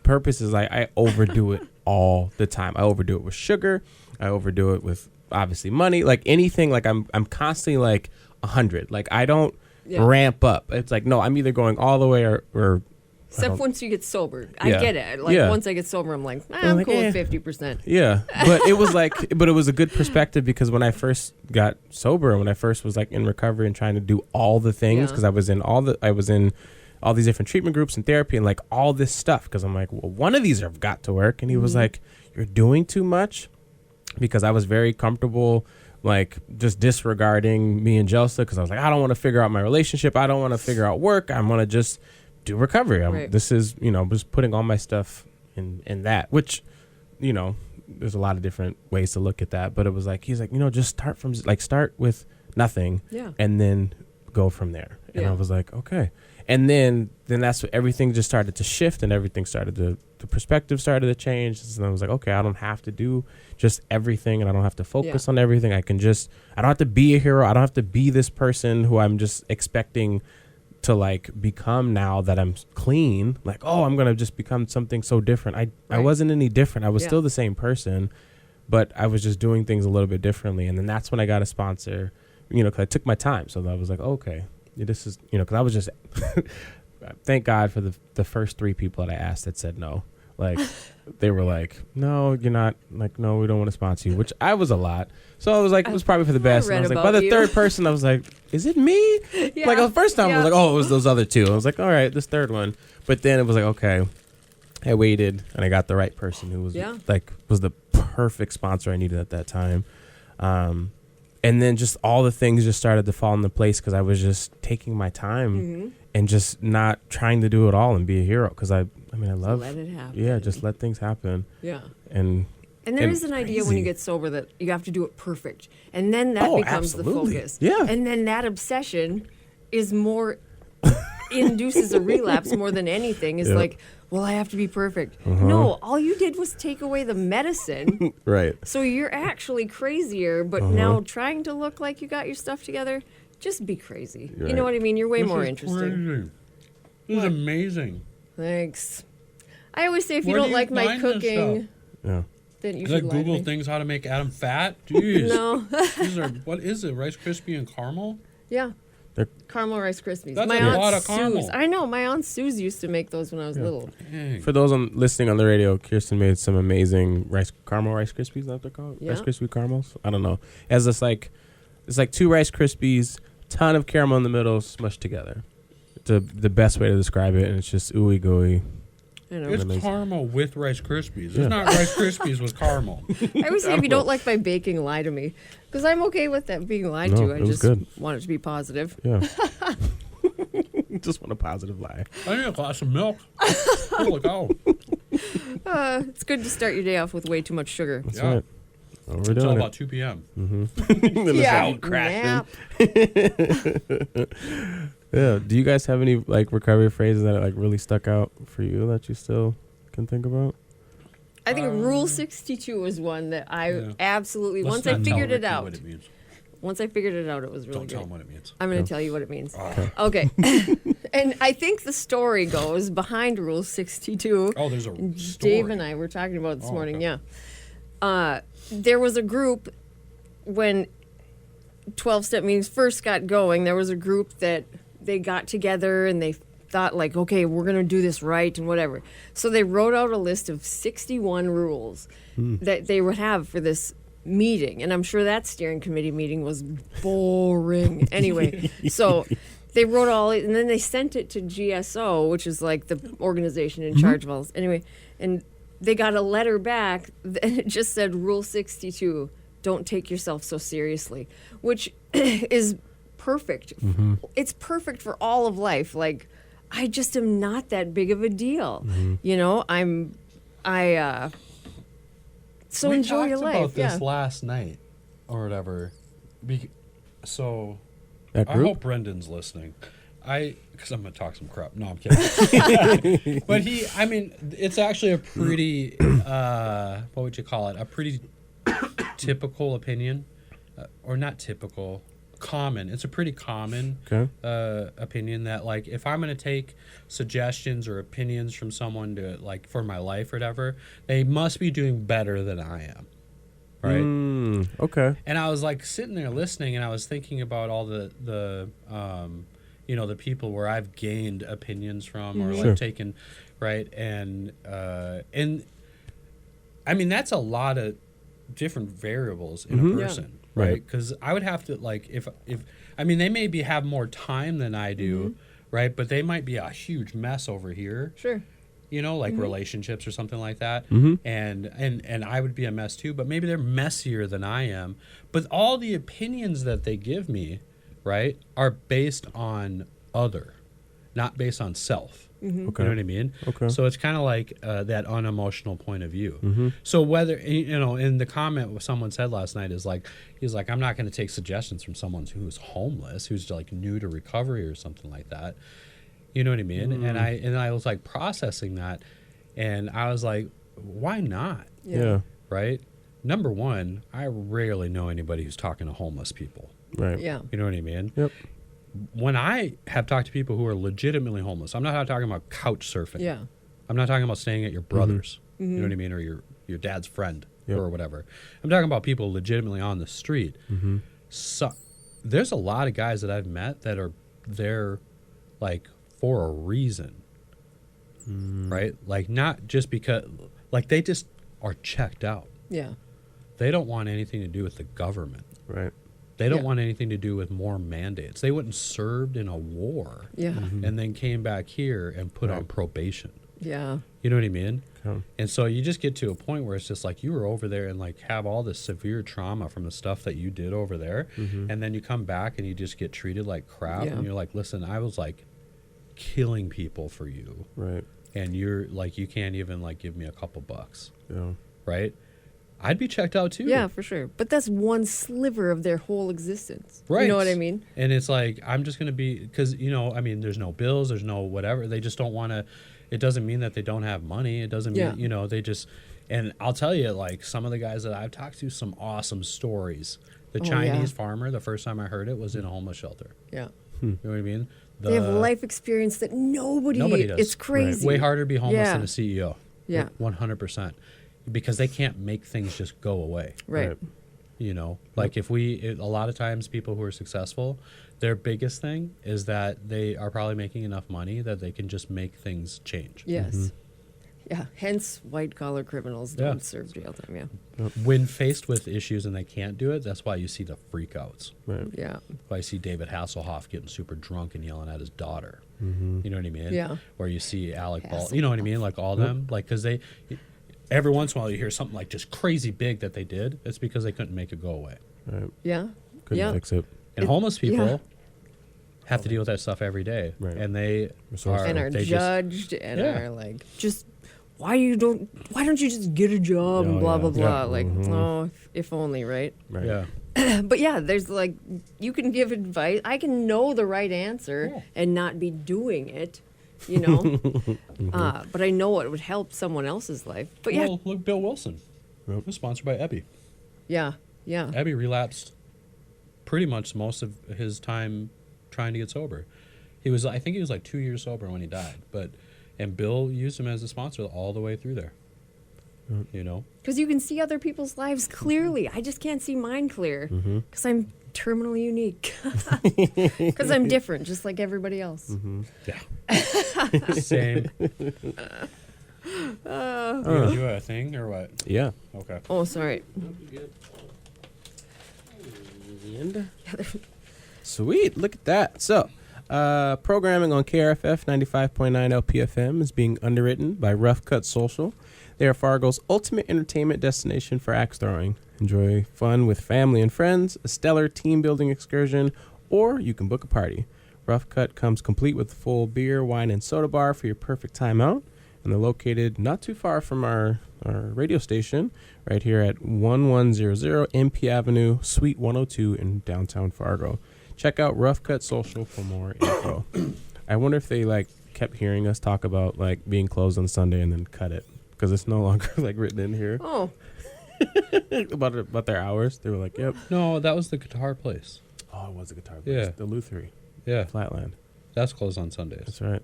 purpose is like I overdo it all the time. I overdo it with sugar. I overdo it with obviously money. Like anything, like I'm constantly like 100. Like I don't ramp up. It's like, no, I'm either going all the way or Except once you get sober. I get it. Like once I get sober, I'm like, I'm like, cool with 50%. Yeah. But it was like, but it was a good perspective, because when I first got sober and when I first was like in recovery and trying to do all the things, because I was in all these different treatment groups and therapy and like all this stuff, because I'm like, well, one of these have got to work. And he was like, you're doing too much, because I was very comfortable like just disregarding me and Jelsa, because I was like, I don't want to figure out my relationship. I don't want to figure out work. I want to just do recovery. This is, you know, just putting all my stuff in that, which, you know, there's a lot of different ways to look at that. But it was like, he's like, you know, just start with nothing and then go from there. And I was like, okay. And then that's what everything just started to shift, and everything started to, the perspective started to change. And I was like, okay, I don't have to do just everything, and I don't have to focus on everything. I don't have to be a hero. I don't have to be this person who I'm just expecting to like become now that I'm clean. Like, oh, I'm going to just become something so different. I wasn't any different. I was still the same person, but I was just doing things a little bit differently. And then that's when I got a sponsor, you know, because I took my time. So I was like, okay, this is, you know, because I was just, thank God for the first 3 people that I asked that said no. Like, they were like, no, you're not, like, no, we don't want to sponsor you, which I was a lot. So I was like, it was probably for the best. And I was like, by the third person, I was like, is it me? Like, the first time I was like, oh, it was those other 2. I was like, all right, this third one. But then it was like, okay, I waited and I got the right person who was was the perfect sponsor I needed at that time. And then just all the things just started to fall into place, because I was just taking my time and just not trying to do it all and be a hero. Because I love, let it happen. Yeah, just let things happen. Yeah. And there is an idea when you get sober that you have to do it perfect, and then that becomes the focus. Yeah. And then that obsession is more induces a relapse more than anything. Is like, well, I have to be perfect. No, all you did was take away the medicine. Right. So you're actually crazier, but now trying to look like you got your stuff together, just be crazy. Right. You know what I mean? You're way more interesting. Crazy. This is amazing. Thanks. I always say if you don't like my cooking, then you should like Google me. things how to make Adam fat. Jeez. No. These are, what is it? Rice Krispie and caramel? Yeah. They're Caramel Rice Krispies. That's my a Aunt lot of caramel. I know. My Aunt Suze used to make those when I was little. Dang. For those listening on the radio, Kirsten made some amazing caramel Rice Krispies. Is that what they're called? Yeah. Rice Krispie caramels? I don't know. It has this like, it's like 2 Rice Krispies, ton of caramel in the middle, smushed together. It's the best way to describe it, and it's just ooey gooey. I know. It's caramel with Rice Krispies. It's not Rice Krispies with caramel. I always say if you don't like my baking, lie to me. Because I'm okay with that being lied No, to. I it was just good. want it to be positive. Yeah. Just want a positive lie. I need a glass of milk. Holy cow. It's good to start your day off with way too much sugar. That's Yeah. right. Oh, we're It's all doing about 2 p.m. Yeah. crashing. Yeah. Do you guys have any like recovery phrases that like really stuck out for you that you still can think about? I think Rule 62 is one that I absolutely, Let's once I not tell figured it Ricky out, what it means. once I figured it out, it was really Don't good. tell him what it means. I'm going to tell you what it means. Oh. Okay. And I think the story goes behind Rule 62. Oh, there's a Dave story. and I were talking about it this Oh, morning, okay. yeah. There was a group when 12-step meetings first got going. There was a group that they got together and they thought like, okay, we're going to do this right and whatever. So they wrote out a list of 61 rules that they would have for this meeting. And I'm sure that steering committee meeting was boring. Anyway, so they wrote all it and then they sent it to GSO, which is like the organization in charge of all this. Anyway, and they got a letter back and it just said Rule 62, don't take yourself so seriously, which is perfect. It's perfect for all of life. Like, I just am not that big of a deal. You know, so we enjoy your talked life. about this Yeah. last night or whatever. So That I group? hope Brendan's listening. Because I'm going to talk some crap. No, I'm kidding. But it's actually a pretty, what would you call it? A pretty typical opinion. Or not typical, common. It's a pretty common Okay. opinion that, like, if I'm going to take suggestions or opinions from someone to, like, for my life or whatever, they must be doing better than I am. Right? Okay. And I was like sitting there listening, and I was thinking about all the people where I've gained opinions from or Sure. like taken, right? And I mean that's a lot of different variables in a person, Right. right? Because I would have to like if I mean they maybe have more time than I do, right? But they might be a huge mess over here. Sure. You know, like relationships or something like that. And I would be a mess too, but maybe they're messier than I am. But all the opinions that they give me, right, are based on other, not based on self. Okay. You know what I mean? Okay. So it's kind of like that unemotional point of view. So whether, you know, in the comment what someone said last night is like, he's like, I'm not going to take suggestions from someone who's homeless, who's like new to recovery or something like that. You know what I mean? And I was like processing that, and I was like, why not? Yeah. Right? Number one, I rarely know anybody who's talking to homeless people. Right. Yeah. You know what I mean? Yep. When I have talked to people who are legitimately homeless, I'm not talking about couch surfing. Yeah. I'm not talking about staying at your brother's. You know what I mean? Or your dad's friend Yep. or whatever. I'm talking about people legitimately on the street. So there's a lot of guys that I've met that are there like for a reason. Right? Like not just because like they just are checked out. Yeah. They don't want anything to do with the government. Right. They don't Yeah. want anything to do with more mandates. They went and served in a war Yeah. and then came back here and put on probation. Yeah. You know what I mean? Okay. And so you just get to a point where it's just like you were over there and like have all this severe trauma from the stuff that you did over there. And then you come back and you just get treated like crap. Yeah. And you're like, listen, I was like killing people for you. Right. And you're like, you can't even like give me a couple bucks. Yeah. Right? I'd be checked out too. Yeah, for sure. But that's one sliver of their whole existence. Right. You know what I mean? And it's like, I'm just going to be, because, you know, I mean, there's no bills, there's no whatever. They just don't want to, it doesn't mean that they don't have money. It doesn't mean, Yeah. you know, they just, and I'll tell you, like, some of the guys that I've talked to, some awesome stories. The Oh, Chinese yeah. farmer, the first time I heard it was in a homeless shelter. Yeah. You know what I mean? They have life experience that nobody does. It's crazy. Way harder to be homeless Yeah. than a CEO. Yeah. 100%. Because they can't make things just go away. Right. You know, like if a lot of times people who are successful, their biggest thing is that they are probably making enough money that they can just make things change. Yes. Yeah. Hence, white collar criminals Yeah. don't serve jail time. Yeah. When faced with issues and they can't do it, that's why you see the freakouts. Right. Yeah. Why you see David Hasselhoff getting super drunk and yelling at his daughter. Mm-hmm. You know what I mean? Yeah. Or you see Alec Ball. You know what I mean? Like all them. Like, because they, every once in a while you hear something like just crazy big that they did. It's because they couldn't make it go away. Right. Yeah. Couldn't Yeah. fix it. And homeless people yeah. have to deal with that stuff every day. Right. And they Resourceful. And are they just- judged and Yeah. are like, just why don't you just get a job and Oh, blah yeah. blah blah. Yeah. Like, Mhm. oh, if only, right? Right. Yeah. But yeah, there's like, you can give advice. I can know the right answer Yeah. and not be doing it, you know. But I know it would help someone else's life. But yeah, Well, look, Bill Wilson. Yep. Was sponsored by Ebby. yeah. Ebby relapsed pretty much most of his time trying to get sober. I think he was like 2 years sober when he died. And Bill used him as a sponsor all the way through there. You know? Because you can see other people's lives clearly. I just can't see mine clear because I'm terminally unique. Because I'm different, just like everybody else. Yeah. Same. You gonna do a thing or what? Yeah. Okay. Oh, sorry. And sweet, look at that. So, programming on KRFF 95.9 LPFM is being underwritten by Rough Cut Social. They are Fargo's ultimate entertainment destination for axe throwing. Enjoy fun with family and friends, a stellar team building excursion, or you can book a party. Rough Cut comes complete with full beer, wine, and soda bar for your perfect time out. And they're located not too far from our radio station, right here at 1100 MP Avenue, Suite 102 in downtown Fargo. Check out Rough Cut Social for more info. I wonder if they kept hearing us talk about being closed on Sunday and then cut it, because it's no longer written in here Oh, about their hours. They were like, "Yep." No, that was the guitar place. Oh, it was a guitar place. Yeah. The Luthery Yeah. Flatland. That's closed on Sundays. That's right.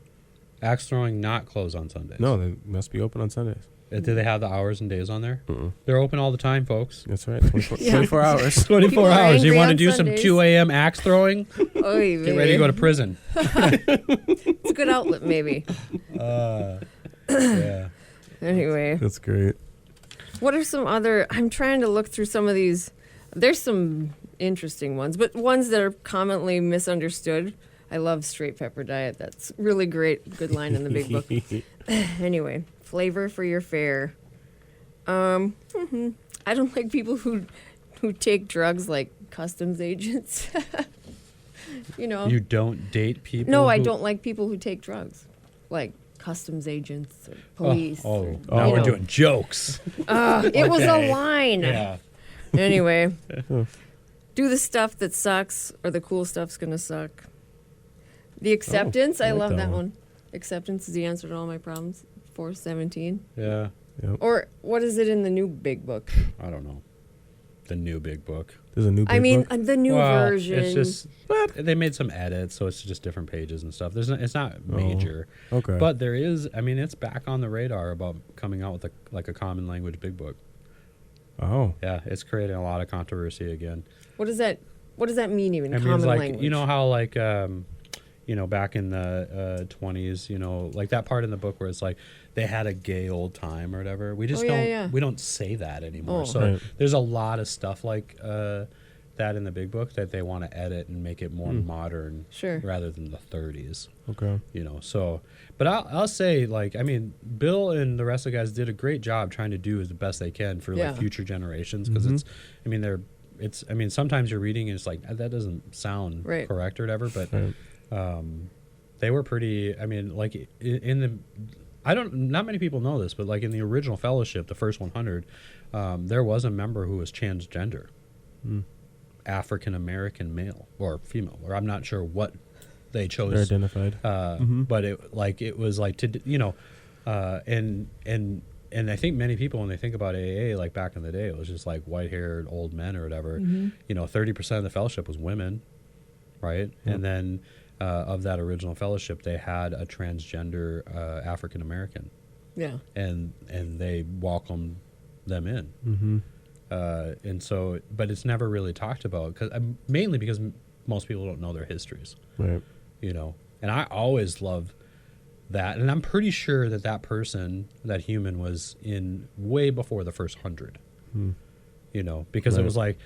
Axe throwing not closed on Sundays. No, they must be open on Sundays. Do they have the hours and days on there? Mm-mm. They're open all the time, folks. That's right. 24, Yeah. 24 hours. 24 People are hours. You angry want to on do some Sundays. 2 a.m. axe throwing? oy Get ready to go to prison. It's a good outlet, maybe. Yeah. Anyway, That's great. what are some other? I'm trying to look through some of these. There's some interesting ones, but ones that are commonly misunderstood. I love straight pepper diet. That's really great. Good line in the big book. Anyway, flavor for your fare. I don't like people who take drugs like customs agents. You know. You don't date people? No, I who- don't like people who take drugs, like customs agents or police. Oh, or, now you we're know. doing jokes. It was Okay. a line. Yeah. Anyway, do the stuff that sucks, or the cool stuff's gonna suck. The acceptance, I I like love that that one. one. Acceptance is the answer to all my problems. 417. Yeah. Yep. Or what is it in the new big book? I don't know. The new big book. There's a new big I mean, book? the new Well, version. It's just they made some edits, so it's just different pages and stuff. It's not major, Okay. but there is. I mean, it's back on the radar about coming out with a common language big book. Oh. Yeah, it's creating a lot of controversy again. What does that mean even? I mean, Common it's like language. you know how back in the 20s, like that part in the book where it's like they had a gay old time or whatever. We just Oh, yeah, don't yeah. we don't say that anymore. Oh. So Right. there's a lot of stuff like that in the big book that they want to edit and make it more modern, Sure. rather than the 30s. Okay. So, but I'll say, I mean, Bill and the rest of the guys did a great job trying to do the best they can for Yeah. future generations, because sometimes you're reading and it's like that doesn't sound Right. correct or whatever, but Right. they were pretty. I mean, not many people know this, but in the original Fellowship, the first 100, there was a member who was transgender, African American male or female, or I'm not sure what they chose. They're identified. But it was and I think many people, when they think about AA, back in the day, it was just white-haired old men or whatever. 30% of the fellowship was women, right? And then of that original fellowship, they had a transgender African American, Yeah. and they welcomed them in. And so, but it's never really talked about, mainly because most people don't know their histories. Right. And I always love that. And I'm pretty sure that person, that human, was in way before the first 100. You know, because it was like,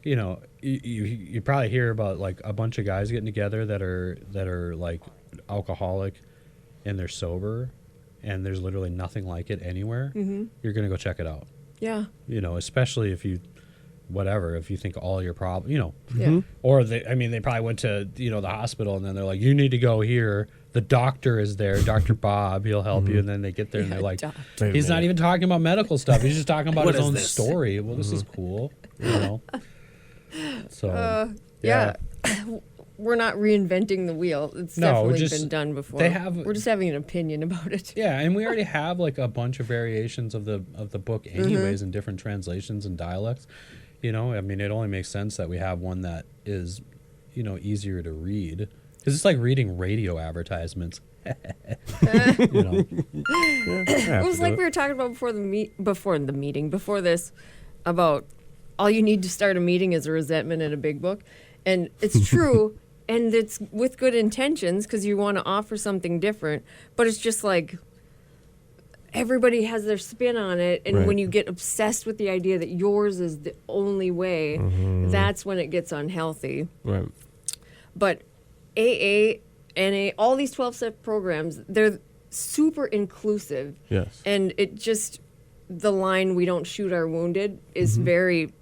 you know, you probably hear about like a bunch of guys getting together that are like alcoholic and they're sober, and there's literally nothing like it anywhere. You're gonna go check it out. Yeah. You know, especially if you think all your problems, you know, Yeah. or they probably went to, you know, the hospital, and then they're like, you need to go here. The doctor is there, Dr. Bob, he'll help you. And then they get there and they're like, doctor. he's not even talking about medical stuff. He's just talking about What his is own this? story. Well, this is cool, you know? So, Yeah. We're not reinventing the wheel. It's definitely been done before. We're just having an opinion about it. Yeah, and we already have like a bunch of variations of the book anyways in different translations and dialects. You know, I mean, it only makes sense that we have one that is, you know, easier to read. Because it's like reading radio advertisements. You know. It was like we were talking about before this, about all you need to start a meeting is a resentment and a big book. And it's true, and it's with good intentions because you want to offer something different. But it's just like everybody has their spin on it. And when you get obsessed with the idea that yours is the only way, that's when it gets unhealthy. Right. But AA, NA, all these 12-step programs, they're super inclusive. Yes. And it just, the line, we don't shoot our wounded, is very,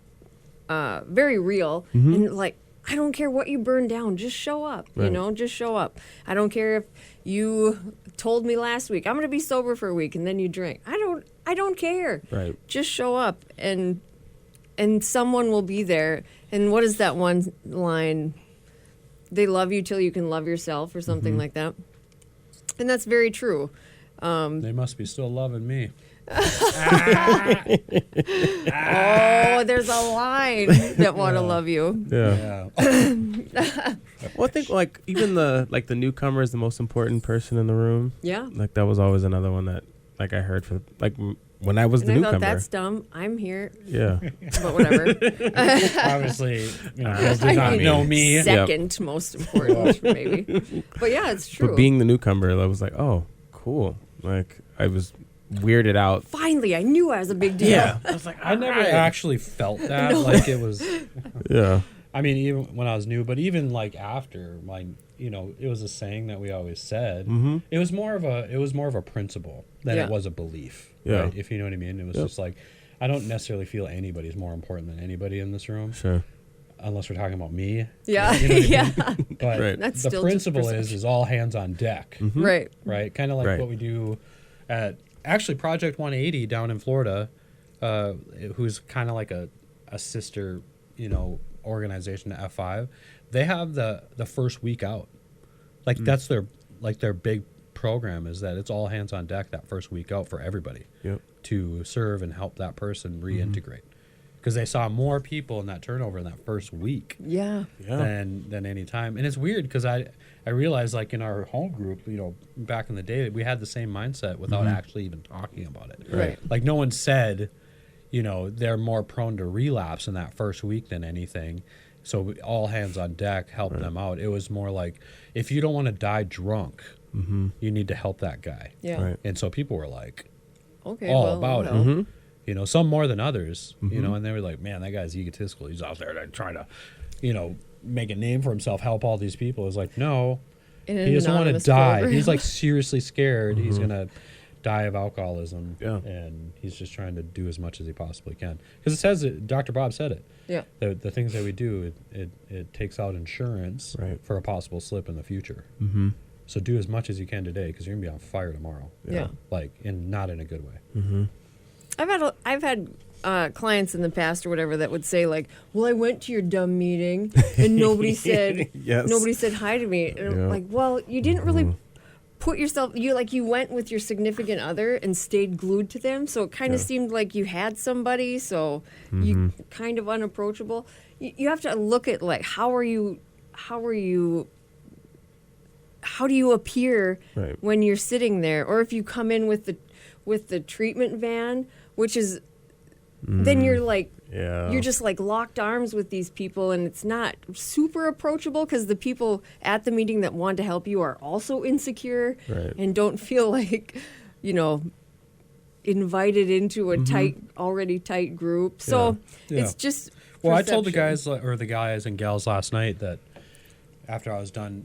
very real. And like, I don't care what you burn down, just show up, you know, just show up. I don't care if you told me last week, I'm going to be sober for a week, and then you drink. I don't care. Right. Just show up, and someone will be there. And what is that one line? They love you till you can love yourself, or something like that. And that's very true. They must be still loving me. Oh, there's a line that want to love you. Yeah. Well, I think like even the newcomer is the most important person in the room. Yeah. Like that was always another one that like I heard for like when I was And the I newcomer. thought, that's dumb. I'm here. Yeah. But whatever. Obviously, you know, you guys did not know me. Second most important, maybe. But yeah, it's true. But being the newcomer, I was like, oh, cool. Like I was weirded out. Finally, I knew I was a big deal. Yeah. I was like, I never actually felt that. Like it was. Yeah. I mean, even when I was new, but even like after, like, you know, it was a saying that we always said. It was more of a principle than it was a belief. Yeah. Right? If you know what I mean. It was just like, I don't necessarily feel anybody's more important than anybody in this room. Sure. Unless we're talking about me. Yeah. You know what I mean? Yeah. But Right. That's the still just principle perception. is all hands on deck. Right. Right. Kind of like Right. what we do at actually Project 180 down in Florida, who's kind of like a sister, you know, organization to F5. They have the first week out. Like that's their big program, is that it's all hands on deck that first week out for everybody. Yep. To serve and help that person reintegrate. Because they saw more people in that turnover in that first week Yeah. Yeah. than any time. And it's weird because I realized, like, in our home group, you know, back in the day, we had the same mindset without actually even talking about it. Right. Like, no one said, you know, they're more prone to relapse in that first week than anything. So all hands on deck helped them out. It was more like, if you don't want to die drunk, you need to help that guy. Yeah. Right. And so people were like, Okay. all well, about it. well. You know, some more than others, you know, and they were like, man, that guy's egotistical. He's out there trying to, you know, make a name for himself, help all these people. It's like, no, In an he doesn't want to anonymous die. program. He's like seriously scared he's going to die of alcoholism. Yeah. And he's just trying to do as much as he possibly can. Because it says, Dr. Bob said it. Yeah. The things that we do, it takes out insurance Right. for a possible slip in the future. Mm-hmm. So do as much as you can today, because you're going to be on fire tomorrow. Yeah. Like, and not in a good way. Mm-hmm. I've had clients in the past or whatever that would say like, well, I went to your dumb meeting and nobody said Yes. nobody said hi to me. And I'm Yeah. like, well, you didn't really put yourself, you went with your significant other and stayed glued to them, so it kind of seemed like you had somebody, so you kind of unapproachable. You have to look at like how do you appear Right. when you're sitting there, or if you come in with the treatment van, which is then you're like, Yeah. you're just like locked arms with these people, and it's not super approachable because the people at the meeting that want to help you are also insecure Right. and don't feel like, invited into a already tight group. So Yeah. it's just. Well, I told the perception. guys or the guys and gals last night that after I was done,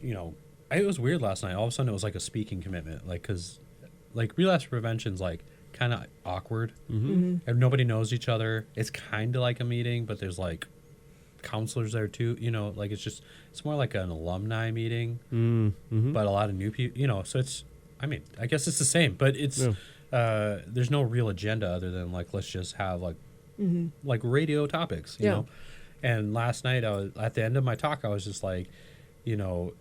it was weird last night. All of a sudden, it was like a speaking commitment, like because relapse prevention's like kind of awkward, and nobody knows each other. It's kind of like a meeting, but there's like counselors there too. Like it's more like an alumni meeting, but a lot of new people. So it's, I guess it's the same, but it's there's no real agenda other than like let's just have like radio topics, you know. And last night, I was at the end of my talk, I was just like, none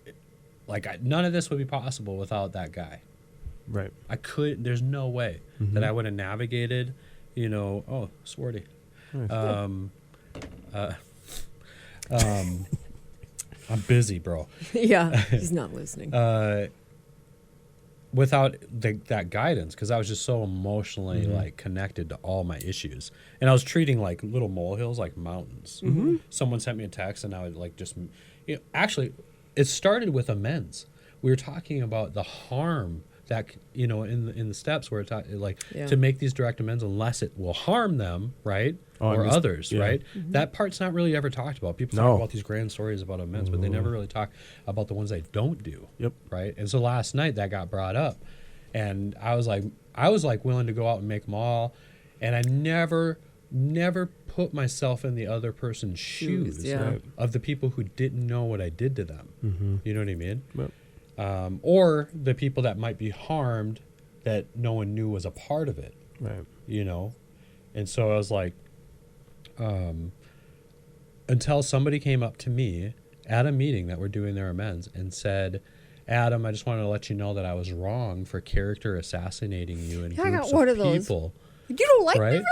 of this would be possible without that guy. Right. There's no way that I would have navigated, oh, Swarty. Nice. I'm busy, bro. Yeah, he's not listening. Without that guidance, because I was just so emotionally like connected to all my issues, and I was treating like little molehills like mountains. Someone sent me a text, and I would like just, actually, it started with amends. We were talking about the harm that in the steps where it's to make these direct amends unless it will harm them, right, or others, right. That part's not really ever talked about. People talk about these grand stories about amends, but they never really talk about the ones they don't do. Yep. Right. And so last night that got brought up, and I was like willing to go out and make them all, and I never put myself in the other person's shoes of the people who didn't know what I did to them. You know what I mean? Yep. Or the people that might be harmed that no one knew was a part of it. Right. And so I was like, until somebody came up to me at a meeting that we're doing their amends and said, Adam, I just wanted to let you know that I was wrong for character assassinating you in I groups got one of of those. people. You don't like Right? me,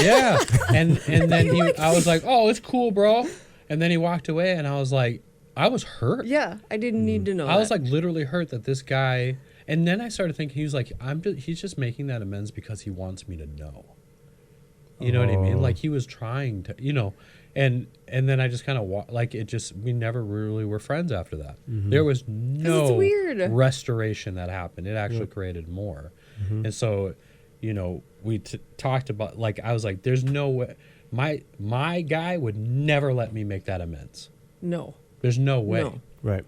really? Yeah. And then I was like, oh, it's cool, bro. And then he walked away, and I was like, I was hurt. Yeah, I didn't need to know. I was like literally hurt that this guy, and then I started thinking he was like, he's just making that amends because he wants me to know. You know what I mean? Like he was trying to, and then I just kind of we never really were friends after that. There was no it's weird. restoration that happened. It actually created more. And so, we talked about, like, I was like, there's no way my guy would never let me make that amends. No. There's no way. No. Right.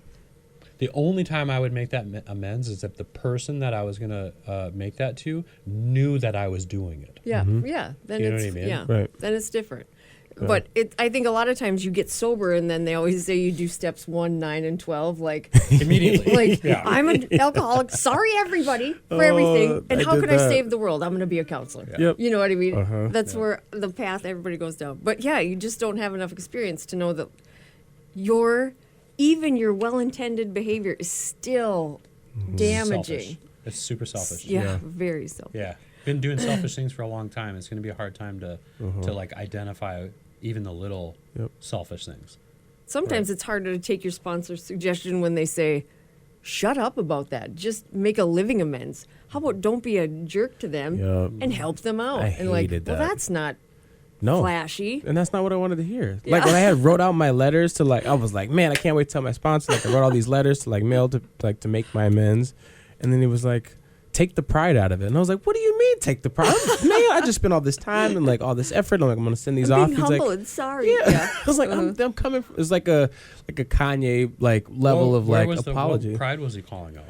The only time I would make that amends is if the person that I was going to make that to knew that I was doing it. Yeah, yeah. Then You know it's what I mean? yeah. Right. Then it's different. But I think a lot of times you get sober, and then they always say you do steps 1, 9, and 12. Like Immediately. like I'm an alcoholic. Sorry, everybody, for everything. And I how did can I that. save the world? I'm going to be a counselor. Yep. You know what I mean? That's where the path everybody goes down. But yeah, you just don't have enough experience to know that even your well-intended behavior is still damaging. Selfish. It's super selfish. Yeah, very selfish. Yeah. Been doing selfish things for a long time. It's going to be a hard time to like identify even the little selfish things. Sometimes it's harder to take your sponsor's suggestion when they say, shut up about that. Just make a living amends. How about don't be a jerk to them and help them out? I and like, hated well, that. that's not No. flashy. And that's not what I wanted to hear. Like when I had wrote out my letters to I was like, man, I can't wait to tell my sponsor. Like I wrote all these letters to mail to make my amends. And then he was like, take the pride out of it. And I was like, what do you mean take the pride? Man, I just spent all this time and all this effort. I'm going to send these off. Being He's humble like, and sorry. yeah. I was like, I'm coming. It's like a Kanye level of apology. What pride was he calling out?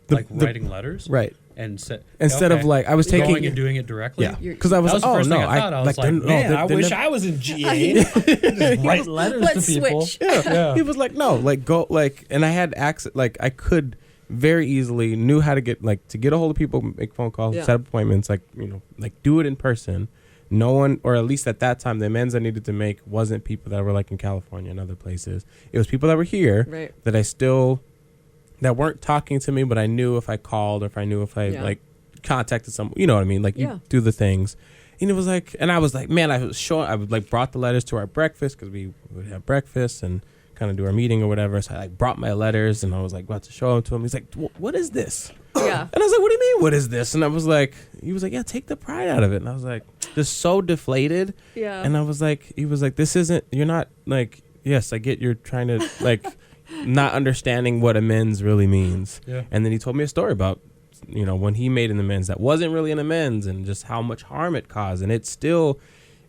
The- Writing letters? Right. And Instead of I was taking going and doing it directly. Yeah, because I was That was the like, first oh thing no, I thought. I was like, man, I wish I was in GA. Just write letters Let's to people. switch. He was like, no, go and I had access. I could very easily knew how to get to get a hold of people, make phone calls, set up appointments, do it in person. No one, or at least at that time, the amends I needed to make wasn't people that were in California and other places. It was people that were here that I still that weren't talking to me, but I knew if I called or if I knew if I contacted someone, you know what I mean? You do the things. And it was and I was like, man, I would brought the letters to our breakfast because we would have breakfast and kind of do our meeting or whatever. So I like brought my letters and I was like about to show them to him. He's like, what is this? Yeah. And I was like, what do you mean, what is this? And I was like, he was like, yeah, take the pride out of it. And I was like, just so deflated. Yeah. And I was like, he was like, this isn't, you're not like, yes, I get you're trying to like not understanding what amends really means. Yeah. And then he told me a story about, you know, when he made an amends that wasn't really an amends and just how much harm it caused. And it's still,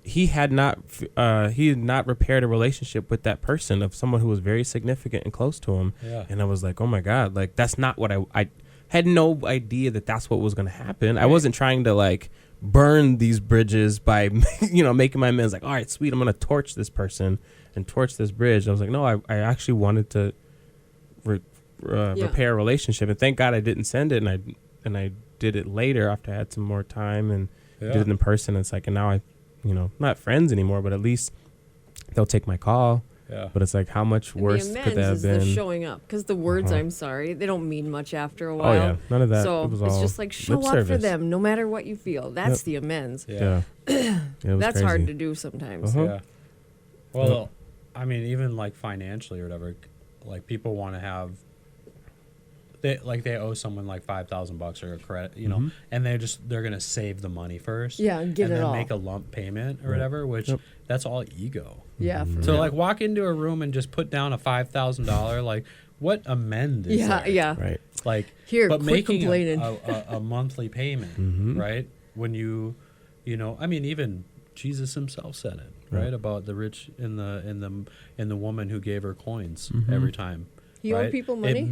he had not repaired a relationship with that person of someone who was very significant and close to him. Yeah. And I was like, oh my God, like that's not what I had no idea that that's what was going to happen. I wasn't trying to like burn these bridges by, you know, making my amends like, all right, sweet, I'm going to torch this person and torch this bridge. I was like, no, I actually wanted to repair a relationship. And thank God I didn't send it. And I did it later after I had some more time and did it in person. It's like, and now I, you know, not friends anymore, but at least they'll take my call. Yeah. But it's like, how much worse the could that have is been? the showing up, because the words "I'm sorry" they don't mean much after a while. Oh yeah, none of that. So it was it's all just like show lip up for service. them, no matter what you feel. That's the amends. Yeah, yeah. It was That's crazy. hard to do sometimes. Uh-huh. Yeah. Well, I mean, even like financially or whatever, like people want to have, they owe someone like $5,000 or a credit, you know, and they're gonna save the money first. Yeah, and get and it then all. make a lump payment or whatever, which that's all ego. Yeah. For So real. like walk into a room and just put down a $5,000, like what amend is there? yeah. Right. Like Here, but quit making complaining. a monthly payment, right? When you know, I mean, even Jesus himself said it, right? About the rich and the woman who gave her coins every time. He right? owed people money?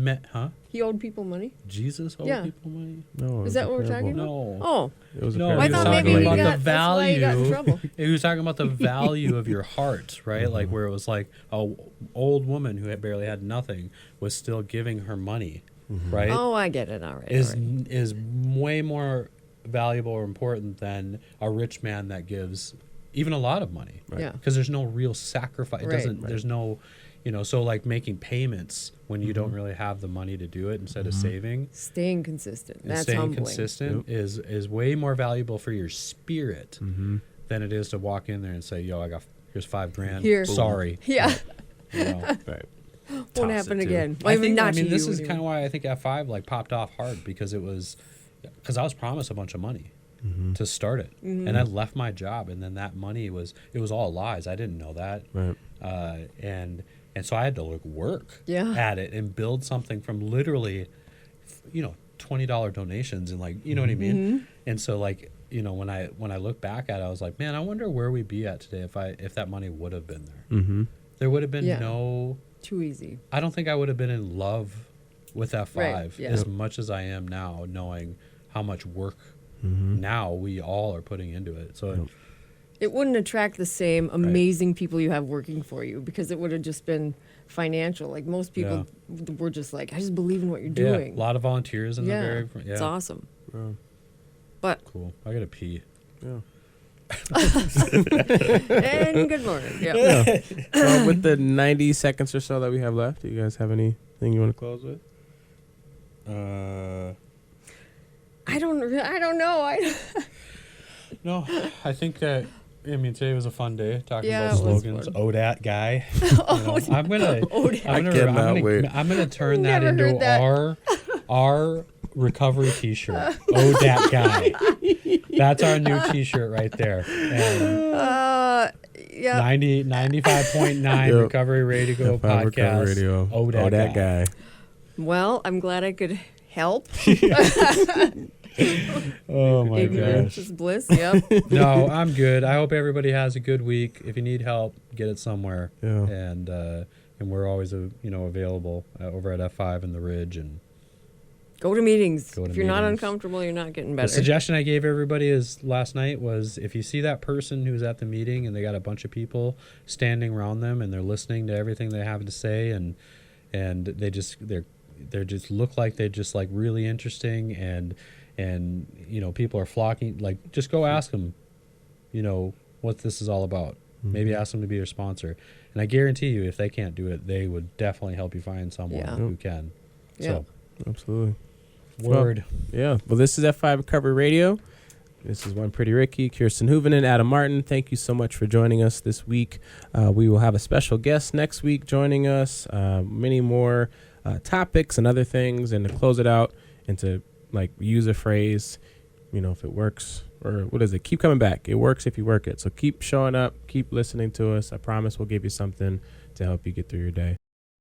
He owed people money? Jesus owed people money? No, it Is was that a what we're talking parable. about? No. Oh. It was a No, parable. I he was thought maybe talking we about got, the that's why you got in trouble. He was talking about the value of your heart, right? Like where it was like a old woman who had barely had nothing was still giving her money, right? Oh, I get it. All right. Is way more valuable or important than a rich man that gives even a lot of money. Right. Yeah. Because there's no real sacrifice. It Right. doesn't. There's no, you know. So like making payments when you don't really have the money to do it instead of saving. Staying consistent. And That's staying humbling. consistent is way more valuable for your spirit than it is to walk in there and say, "Yo, here's $5,000. Here. Sorry." Yeah. You know? Right. Won't Toss happen it, too. again. Well, not to this you is anyway. kind of why I think F5 like popped off hard because I was promised a bunch of money to start it, and I left my job, and then that money was all lies. I didn't know that, Right. and so I had to work Yeah. at it and build something from literally, you know, $20 donations and like you know what I mean. And so like you know when I look back at it, I was like, man, I wonder where we'd be at today if that money would have been there. Mm-hmm. There would have been Yeah. no. Too easy. I don't think I would have been in love with F5 Right, yeah. as much as I am now, knowing how much work now we all are putting into it. So, It wouldn't attract the same amazing people you have working for you because it would have just been financial. Like most people were just like, I just believe in what you're yeah, doing. a lot of volunteers in the Yeah, very front. Yeah, it's awesome. Yeah. But cool. I gotta pee. Yeah. and good morning. Yeah. Well, with the 90 seconds or so that we have left, do you guys have anything you want to close with? I don't know. No, I think that. I mean, today was a fun day talking Yeah, about it was slogans. fun. ODAT guy. You know, I'm cannot wait. gonna turn that Never heard into that. our recovery T-shirt. ODAT guy. That's our new T-shirt right there. And Yeah. 95.9 Yep. Recovery Radio F5 podcast. Recovery Radio. ODAT guy. Well, I'm glad I could help. Oh my Ignorance gosh. is bliss. Yep. No, I'm good. I hope everybody has a good week. If you need help, get it somewhere. Yeah. And we're always available over at F5 in the Ridge. And Go to meetings. Go to If you're not meetings. uncomfortable, you're not getting the better. suggestion I gave everybody is last night was if you see that person who's at the meeting and they got a bunch of people standing around them and they're listening to everything they have to say and they just look like they're just like really interesting and you know people are flocking, like just go ask them, you know, what this is all about. Maybe ask them to be your sponsor, and I guarantee you if they can't do it, they would definitely help you find someone Yeah. who can. Yeah. So Absolutely. word. Yeah. Well, this is F5 Recovery Radio. This is One Pretty Ricky, Kirsten Huovinen, Adam Martin. Thank you so much for joining us this week. We will have a special guest next week joining us. Many more topics and other things. And to close it out and to like use a phrase, if it works, or what is it? Keep coming back. It works if you work it. So keep showing up, keep listening to us. I promise we'll give you something to help you get through your day.